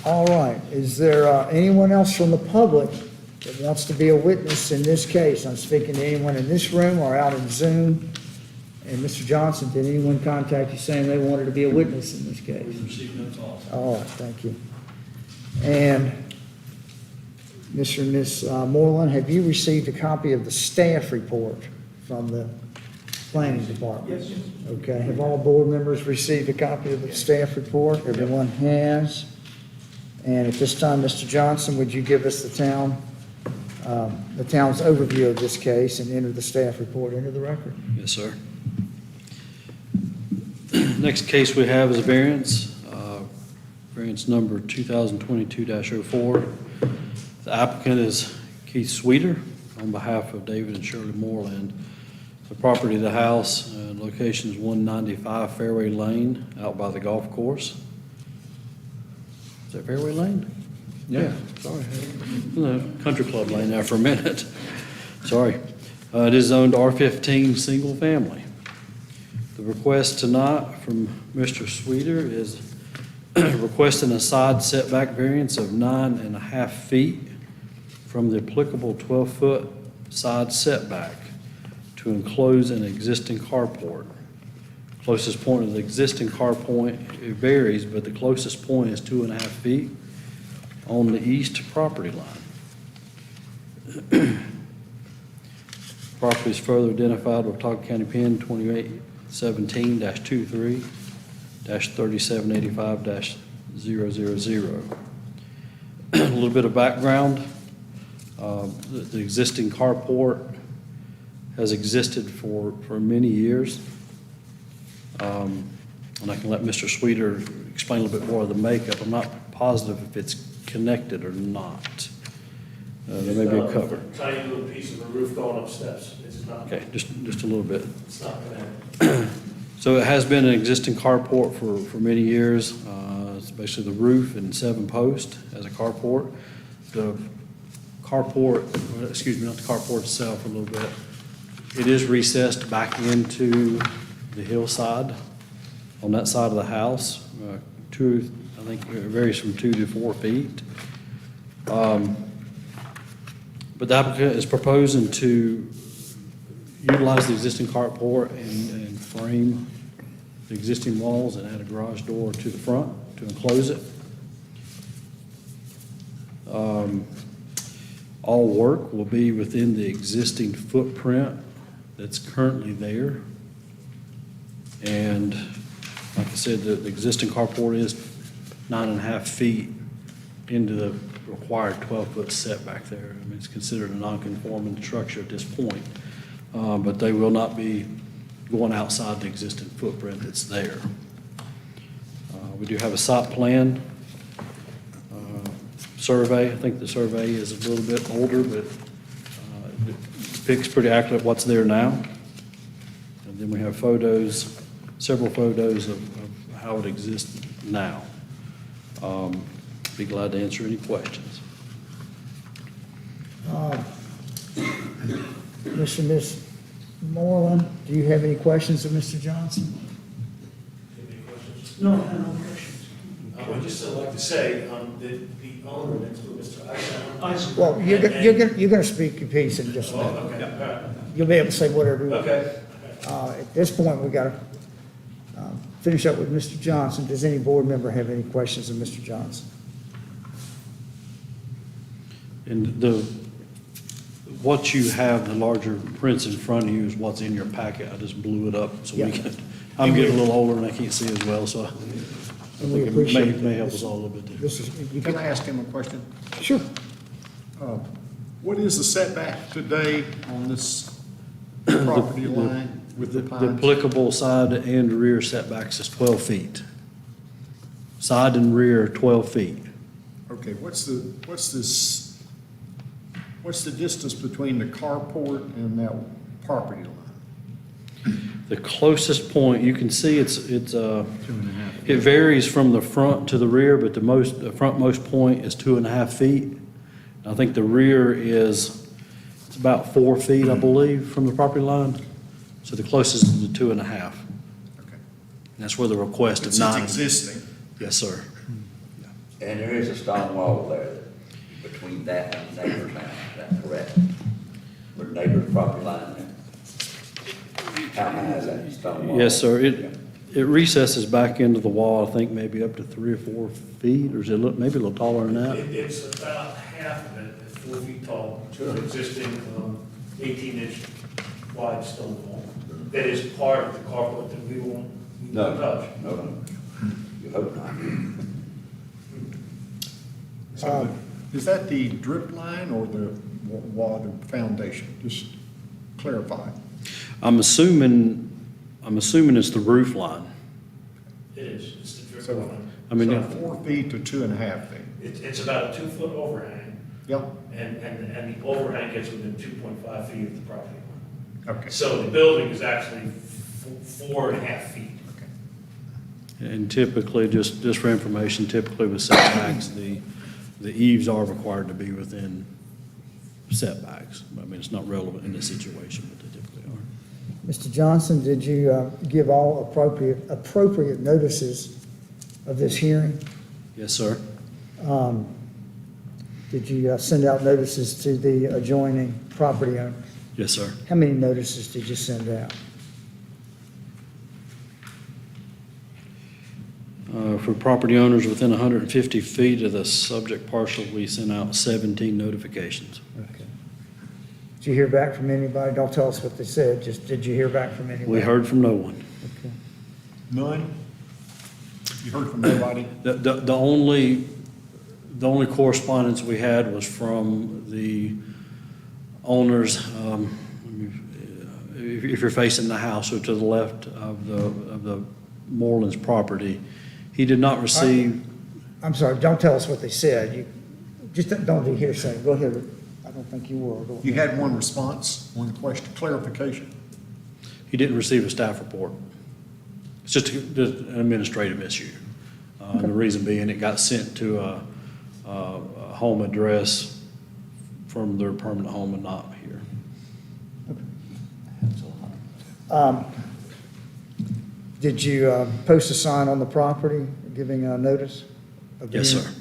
God? All right, is there anyone else from the public that wants to be a witness in this case? I'm speaking to anyone in this room or out in Zoom. And Mr. Johnson, did anyone contact you saying they wanted to be a witness in this case? We received no calls. All right, thank you. And Mr. and Ms. Moreland, have you received a copy of the staff report from the planning department? Yes. Okay, have all board members received a copy of the staff report? Everyone has. And at this time, Mr. Johnson, would you give us the town's overview of this case and enter the staff report into the record? Yes, sir. Next case we have is a variance, variance number 2022-04. The applicant is Keith Sweeter on behalf of David and Shirley Moreland. The property of the house, location is 195 Fairway Lane, out by the golf course. Is that Fairway Lane? Yeah. Sorry. The Country Club Lane there for a minute. Sorry. It is zoned R15, single family. The request tonight from Mr. Sweeter is requesting a side setback variance of 9.5 feet from the applicable 12-foot side setback to enclose an existing carport. Closest point of the existing carport, it varies, but the closest point is 2.5 feet on the east property line. Property is further identified with Talk County Pen 2817-23-3785-000. A little bit of background. The existing carport has existed for many years. And I can let Mr. Sweeter explain a little bit more of the makeup. I'm not positive if it's connected or not. There may be a cover. Tiny little piece of a roof going up steps. It's not, Okay, just a little bit. it's not connected. So it has been an existing carport for many years. It's basically the roof and 7 posts as a carport. The carport, well, excuse me, not the carport itself a little bit. It is recessed back into the hillside on that side of the house. I think it varies from 2 to 4 feet. But the applicant is proposing to utilize the existing carport and frame the existing walls and add a garage door to the front to enclose it. All work will be within the existing footprint that's currently there. And like I said, the existing carport is 9.5 feet into the required 12-foot setback there. I mean, it's considered a non-conforming structure at this point, but they will not be going outside the existing footprint that's there. We do have a site plan survey. I think the survey is a little bit older, but it depicts pretty accurately what's there now. And then we have photos, several photos of how it exists now. Be glad to answer any questions. Mr. and Ms. Moreland, do you have any questions of Mr. Johnson? Any questions? No, I have no questions. I'd just like to say, that the owner next to Mr. Eisenhower. Well, you're going to speak your piece in just a minute. Okay, all right. You'll be able to say whatever you want. Okay. At this point, we've got to finish up with Mr. Johnson. Does any board member have any questions of Mr. Johnson? And what you have, the larger prints in front of you is what's in your packet. I just blew it up so we Yeah. can, I'm getting a little older and I can't see as well, so I And we think it appreciate may help us all a little bit there. This is, you Can can, I ask him a question? sure. What is the setback today on this property line with the The pines? applicable side and rear setbacks is 12 feet. Side and rear, 12 feet. Okay, what's the distance between the carport and that property line? The closest point, you can see it varies from the front to the rear, but the frontmost point is 2.5 feet. I think the rear it's about 4 feet, I believe, from the property line. So the closest is the 2.5. Okay. And that's where the request of It's 9. existing. Yes, sir. And there is a stone wall there between that and the neighbor's house, is that correct? The neighbor's property line there? How high is that stone wall? Yes, sir. It recesses back into the wall, I think maybe up to 3 or 4 feet, or is it maybe a little taller than that? It's about half of it, is 4 feet tall, to an existing 18-inch wide stone wall. That is part of the carport that we won't touch. No, you hope not. So is that the drip line or the wall, the foundation? Just clarify. I'm assuming it's the roof line. It is, it's the drip So, line. I mean, So 4 feet to 2.5 feet. It's about a 2-foot overhang, Yep, and the overhang gets within 2.5 feet of the property line. okay. So the building is actually 4.5 feet. And typically, just for information, typically with setbacks, the eaves are required to be within setbacks. I mean, it's not relevant in this situation, but they typically are. Mr. Johnson, did you give all appropriate notices of this hearing? Yes, sir. Did you send out notices to the adjoining property owner? Yes, sir. How many notices did you send out? For property owners within 150 feet of the subject parcel, we sent out 17 notifications. Okay. Did you hear back from anybody? Don't tell us what they said, just did you hear back from anybody? We heard from no one. Okay. None? You heard from nobody? The only correspondence we had was from the owners, if you're facing the house or to the left of the Moreland's property. He did not receive, I'm sorry, don't tell us what they said. You, just don't do hearsay. Go ahead. I don't think you were. Go You ahead. had one response, one question, clarification. he didn't receive a staff report. It's just an administrative issue. The reason being, it got sent to a home address from their permanent home and not here. Did you post a sign on the property giving a notice? of Yes, being- sir.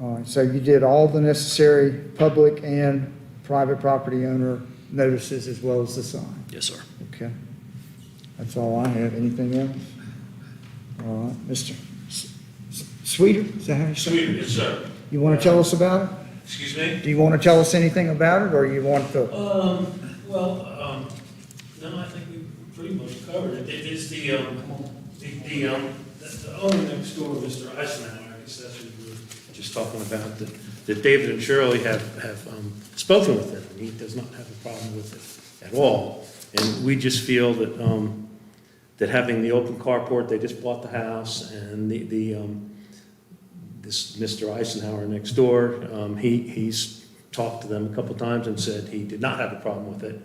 All right, so you did all the necessary public and private property owner notices as well as the sign? Yes, sir. Okay. That's all I have. Anything else? All right, Mr. Sweeter, is that how you say it? Yes, sir. You want to tell us about it? Excuse me? Do you want to tell us anything about it, or you want to? No, I think we pretty much covered it. It is the owner next door, Mr. Eisenhower, I guess that's what we were just talking about, that David and Shirley have spoken with him, and he does not have a problem with it at all. And we just feel that, that having the open carport, they just bought the house, and this Mr. Eisenhower next door, he's talked to them a couple times and said he did not have a problem with it.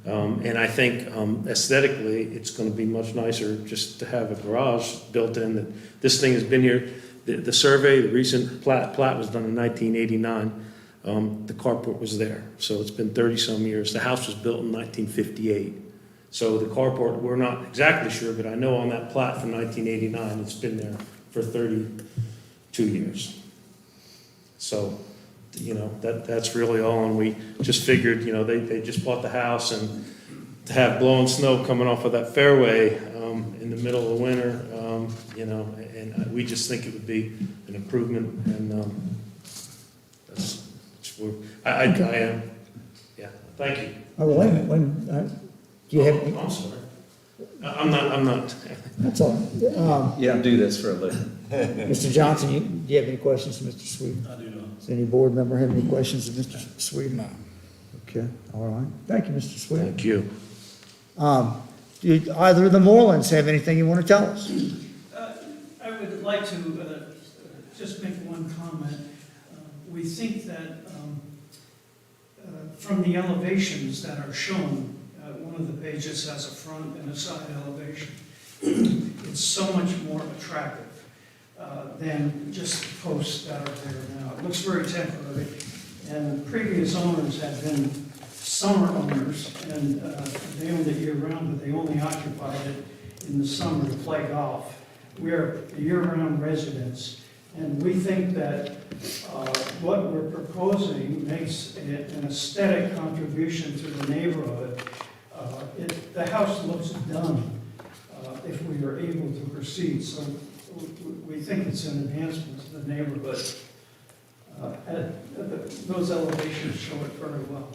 And I think aesthetically, it's going to be much nicer just to have a garage built in. That this thing has been here. The survey, the recent plat was done in 1989. The carport was there, so it's been 30-some years. The house was built in 1958. So the carport, we're not exactly sure, but I know on that plat from 1989, it's been there for 32 years. So, you know, that's really all, and we just figured, you know, they just bought the house, and to have blowing snow coming off of that fairway in the middle of the winter, you know, and we just think it would be an improvement, and that's, I am, yeah, thank you. Oh, wait a minute, do you have, Oh, I'm sorry. I'm not. that's all. You don't do this for a living. Mr. Johnson, do you have any questions for Mr. Sweeten? I do not. Does any board member have any questions of Mr. Sweeten? No. Okay, all right. Thank you, Mr. Sweeten. Thank you. Do either of the Morelands have anything you want to tell us? I would like to just make one comment. We think that from the elevations that are shown, one of the pages has a front and a side elevation. It's so much more attractive than just the posts that are there now. It looks very temporary, and the previous owners had been summer owners, and they owned it year-round, but they only occupied it in the summer to play golf. We're year-round residents, and we think that what we're proposing makes it an aesthetic contribution to the neighborhood. The house looks done if we are able to proceed, so we think it's an enhancement to the neighborhood. Those elevations show it very well.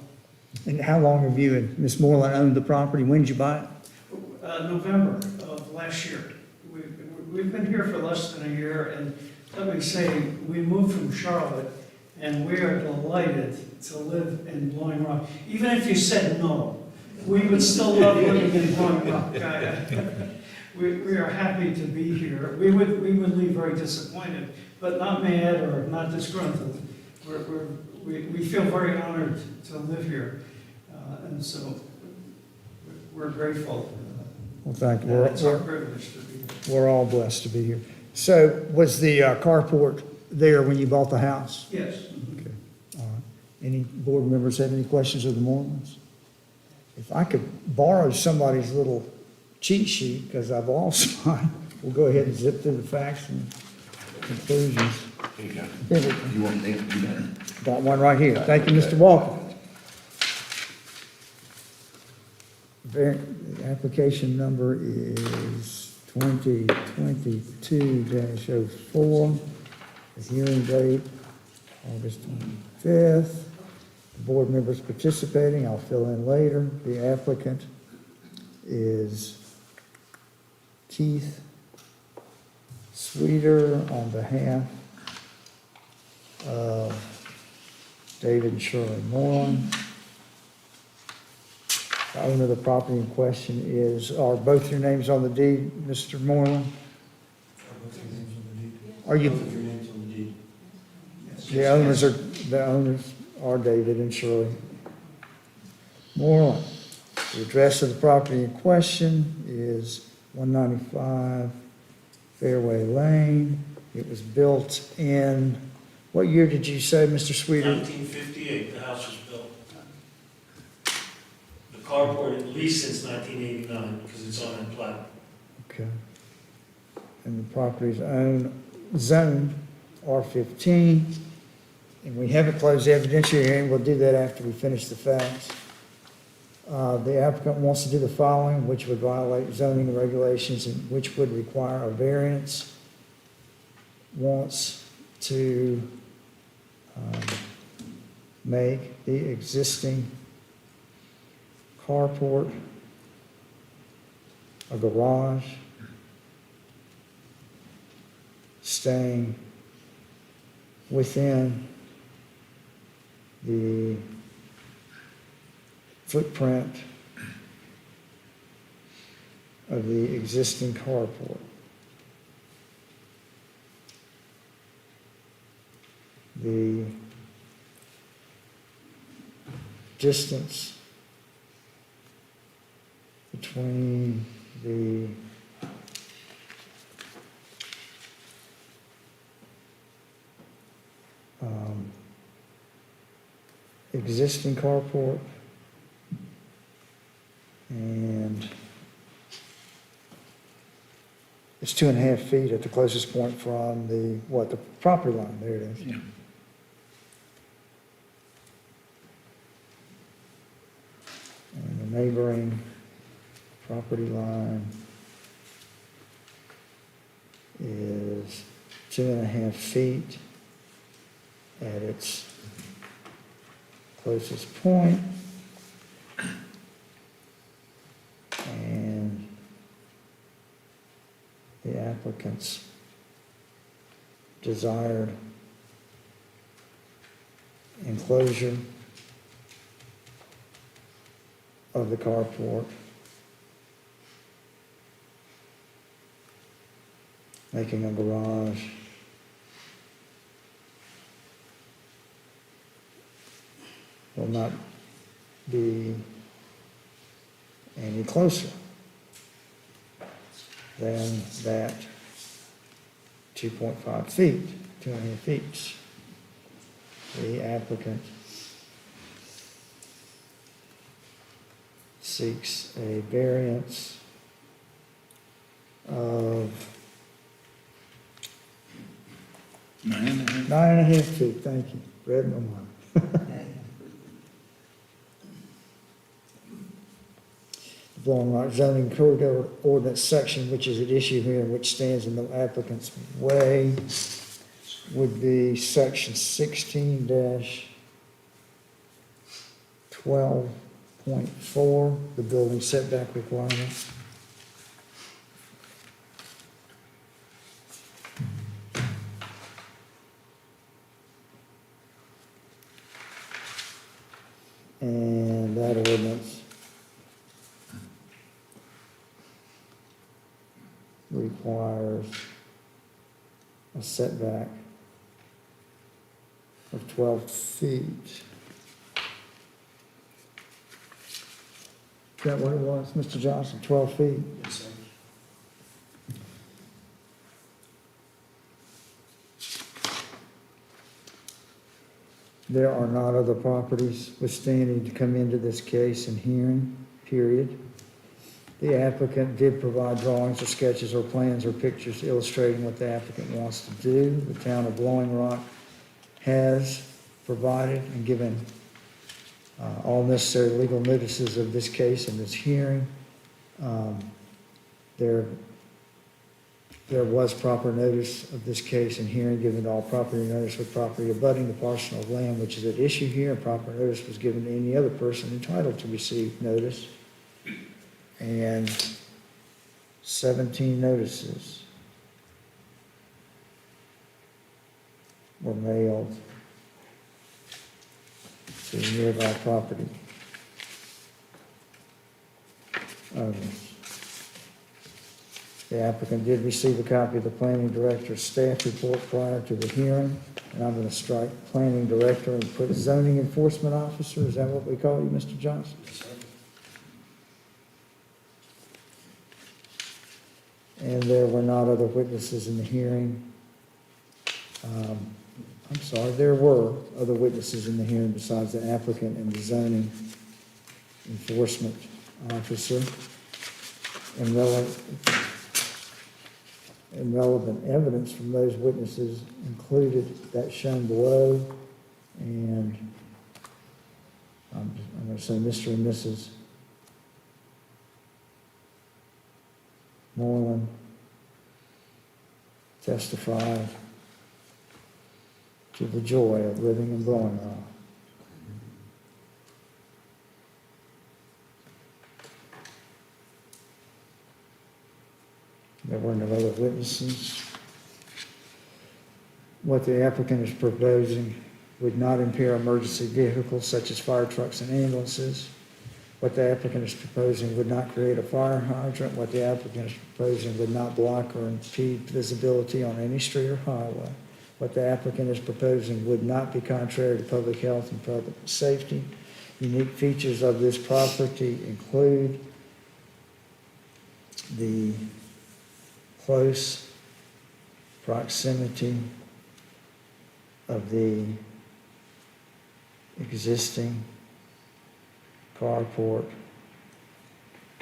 And how long have you and Ms. Moreland owned the property? When did you buy it? November of last year. We've been here for less than a year, and let me say, we moved from Charlotte, and we are delighted to live in Blowing Rock. Even if you said no, we would still love living in Blowing Rock. We are happy to be here. We would leave very disappointed, but not mad or not disgruntled. We feel very honored to live here, and so we're grateful. Well, thank you. It's our privilege to be here. We're all blessed to be here. So was the carport there when you bought the house? Yes. Okay, all right. Any board members have any questions of the Mormons? If I could borrow somebody's little cheat sheet, because I've lost mine, we'll go ahead and zip through the facts and conclusions. Here you go. Here we go. You want this? You got it. Got one right here. Thank you, Mr. Walker. Application number is 2022-04. The hearing date, August 25th. board members participating, I'll fill in later. The applicant is Keith Sweeter on behalf of David and Shirley Moreland. The owner of the property in question are both your names on the deed, Mr. Moreland? Are you? The owners are David and Shirley Moreland. The address of the property in question is 195 Fairway Lane. It was built in, what year did you say, Mr. Sweeter? 1958, the house was built. The carport at least since 1989, because it's on that plat. Okay. And the property's zoned R15. And we haven't closed the evidentiary hearing, we'll do that after we finish the facts. The applicant wants to do the following, which would violate zoning regulations and which would require a variance. Wants to make the existing carport a garage, staying within the footprint of the existing carport. The distance between the existing carport and it's 2.5 feet at the closest point from the property line, there it is. Yeah. And the neighboring property line is 2.5 feet at its closest point. And the applicant's desired enclosure of the carport, making a garage will not be any closer than that 2.5 feet, 2.5 feet. The applicant seeks a variance of 9.5 feet, thank you, read my mind. The Blowing Rock zoning corridor ordinance section, which is at issue here, and which stands in the applicant's way, would be section 16-12.4, the building setback requirements. And that ordinance requires a setback of 12 feet. Is that what it was, Mr. Johnson, 12 feet? Yes, sir. There are not other properties withstanding to come into this case and hearing, period. The applicant did provide drawings or sketches or plans or pictures illustrating what the applicant wants to do. The town of Blowing Rock has provided and given all necessary legal notices of this case and this hearing. Their there was proper notice of this case and hearing given to all property owners with property abutting the parcel of land which is at issue here, and proper notice was given to any other person entitled to receive notice. And 17 notices were mailed to nearby property owners. The applicant did receive a copy of the planning director's staff report prior to the hearing, and I'm going to strike planning director and put zoning enforcement officer. Is that what we call you, Mr. Johnson? And there were not other witnesses in the hearing. I'm sorry, there were other witnesses in the hearing besides the applicant and the zoning enforcement officer. And relevant evidence from those witnesses included that shown below, and I'm going to say Mr. and Mrs. Moreland testified to the joy of living in Blowing Rock. There were no other witnesses. What the applicant is proposing would not impair emergency vehicles such as fire trucks and ambulances. What the applicant is proposing would not create a fire hydrant. What the applicant is proposing would not block or impede visibility on any street or highway. What the applicant is proposing would not be contrary to public health and public safety. Unique features of this property include the close proximity of the existing carport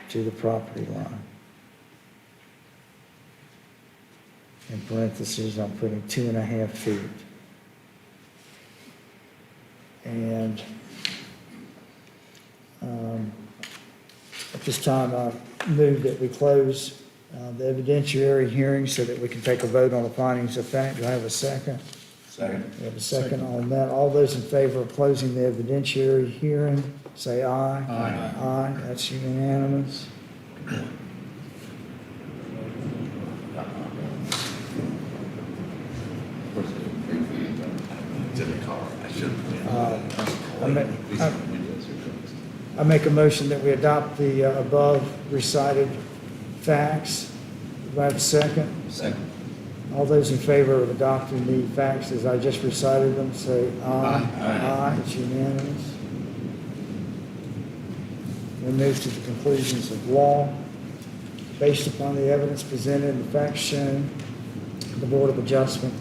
to the property line. In parentheses, I'm putting 2.5 feet. And at this time, I move that we close the evidentiary hearing so that we can take a vote on the findings of fact. Do I have a second? Second. We have a second on that. All those in favor of closing the evidentiary hearing, say aye. Aye. Aye, that's unanimous. It's in the car. I shouldn't. I make a motion that we adopt the above recited facts. Do I have a second? Second. All those in favor of adopting the facts as I just recited them, say aye. Aye. It's unanimous. We move to the conclusions of law. Based upon the evidence presented and the facts shown, the Board of Adjustment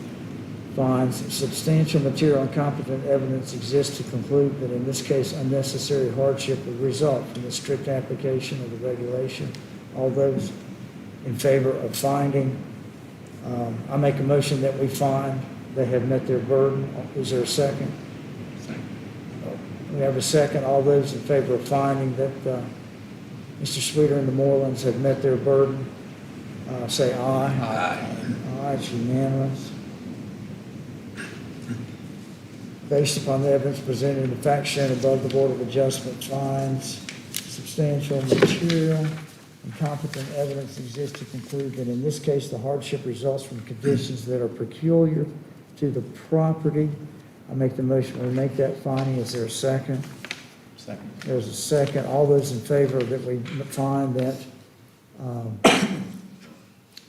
finds substantial material and competent evidence exists to conclude that in this case unnecessary hardship would result from the strict application of the regulation. All those in favor of finding, I make a motion that we find they have met their burden. Is there a second? We have a second. All those in favor of finding that Mr. Sweeter and the Morelands have met their burden, say aye. Aye. Aye, it's unanimous. Based upon the evidence presented and the facts shown above, the Board of Adjustment finds substantial material and competent evidence exists to conclude that in this case, the hardship results from conditions that are peculiar to the property. I make the motion, we make that finding. Is there a second? Second. There's a second. All those in favor that we find that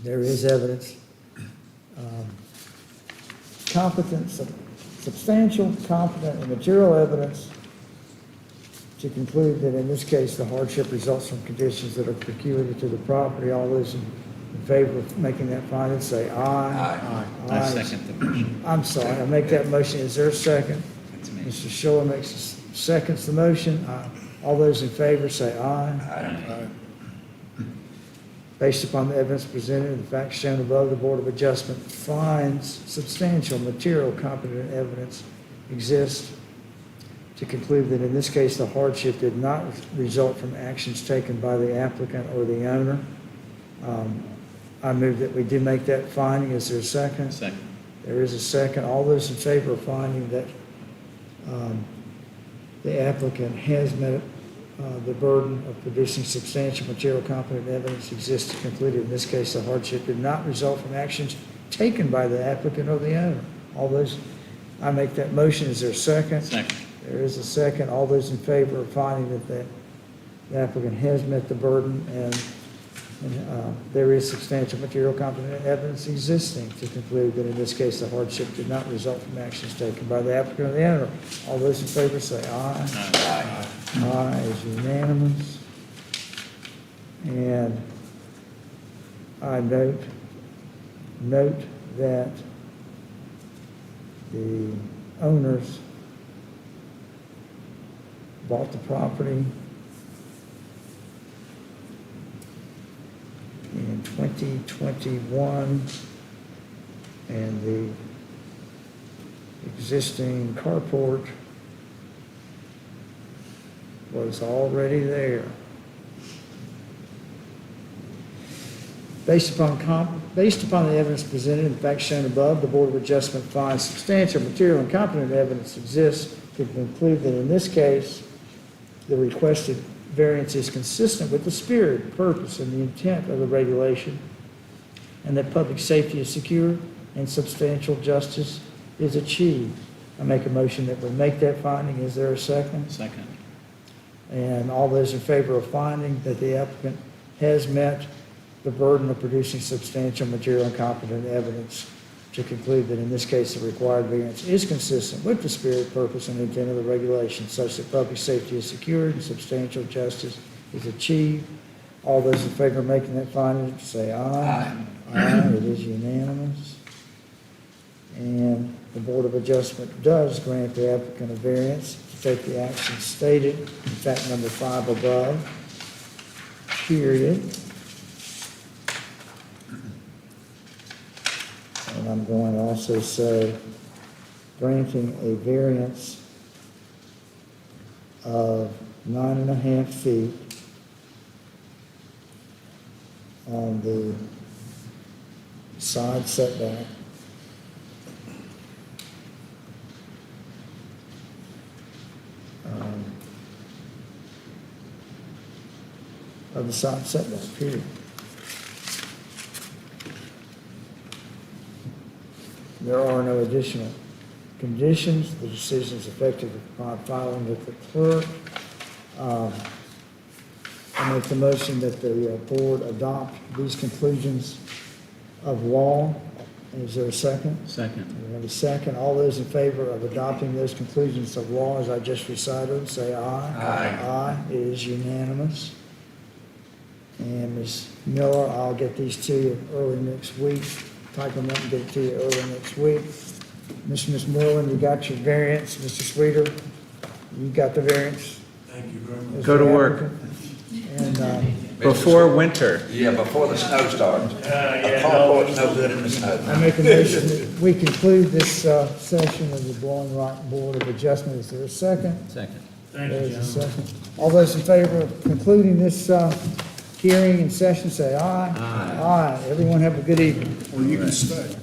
there is evidence, substantial, competent, and material evidence to conclude that in this case, the hardship results from conditions that are peculiar to the property. All those in favor of making that finding, say aye. Aye. I second the motion. I'm sorry, I make that motion. Is there a second? That's me. Mr. Schiller seconds the motion. All those in favor say aye. Aye. Based upon the evidence presented and the facts shown above, the Board of Adjustment finds substantial material competent evidence exists to conclude that in this case, the hardship did not result from actions taken by the applicant or the owner. I move that we do make that finding. Is there a second? Second. There is a second. All those in favor of finding that the applicant has met the burden of producing substantial material competent evidence exists to conclude in this case the hardship did not result from actions taken by the applicant or the owner. All those, I make that motion. Is there a second? Second. There is a second. All those in favor of finding that the applicant has met the burden and there is substantial material competent evidence existing to conclude that in this case the hardship did not result from actions taken by the applicant or the owner. All those in favor say aye. Aye. Aye is unanimous. And I note that the owners bought the property in 2021, and the existing carport was already there. Based upon the evidence presented and facts shown above, the Board of Adjustment finds substantial material and competent evidence exists to conclude that in this case, the requested variance is consistent with the spirit, purpose, and the intent of the regulation, and that public safety is secured and substantial justice is achieved. I make a motion that we make that finding. Is there a second? Second. And all those in favor of finding that the applicant has met the burden of producing substantial material and competent evidence to conclude that in this case the required variance is consistent with the spirit, purpose, and intent of the regulation such that public safety is secured and substantial justice is achieved. All those in favor of making that finding say aye. Aye. It is unanimous. And the Board of Adjustment does grant the applicant a variance to take the action stated in fact number 5 above, period. And I'm going to also say granting a variance of 9.5 feet on the side setback of the side setback, period. There are no additional conditions. The decision is effective upon filing with the clerk. I make the motion that the board adopt these conclusions of law. Is there a second? Second. We have a second. All those in favor of adopting those conclusions of law as I just recited, say aye. Aye. Aye. It is unanimous. And Ms. Miller, I'll get these to you early next week. Type them up and get it to you early next week. Ms. Moreland, you got your variance. Mr. Sweeter, you got the variance. Thank you very much. Go to work. And Before winter. Yeah, before the snow starts. A carport's no good in the snow. I make a motion that we conclude this session of the Blowing Rock Board of Adjustment. Is there a second? Second. There's a second. All those in favor of concluding this hearing and session, say aye. Aye. Aye. Everyone have a good evening. Or you can stay.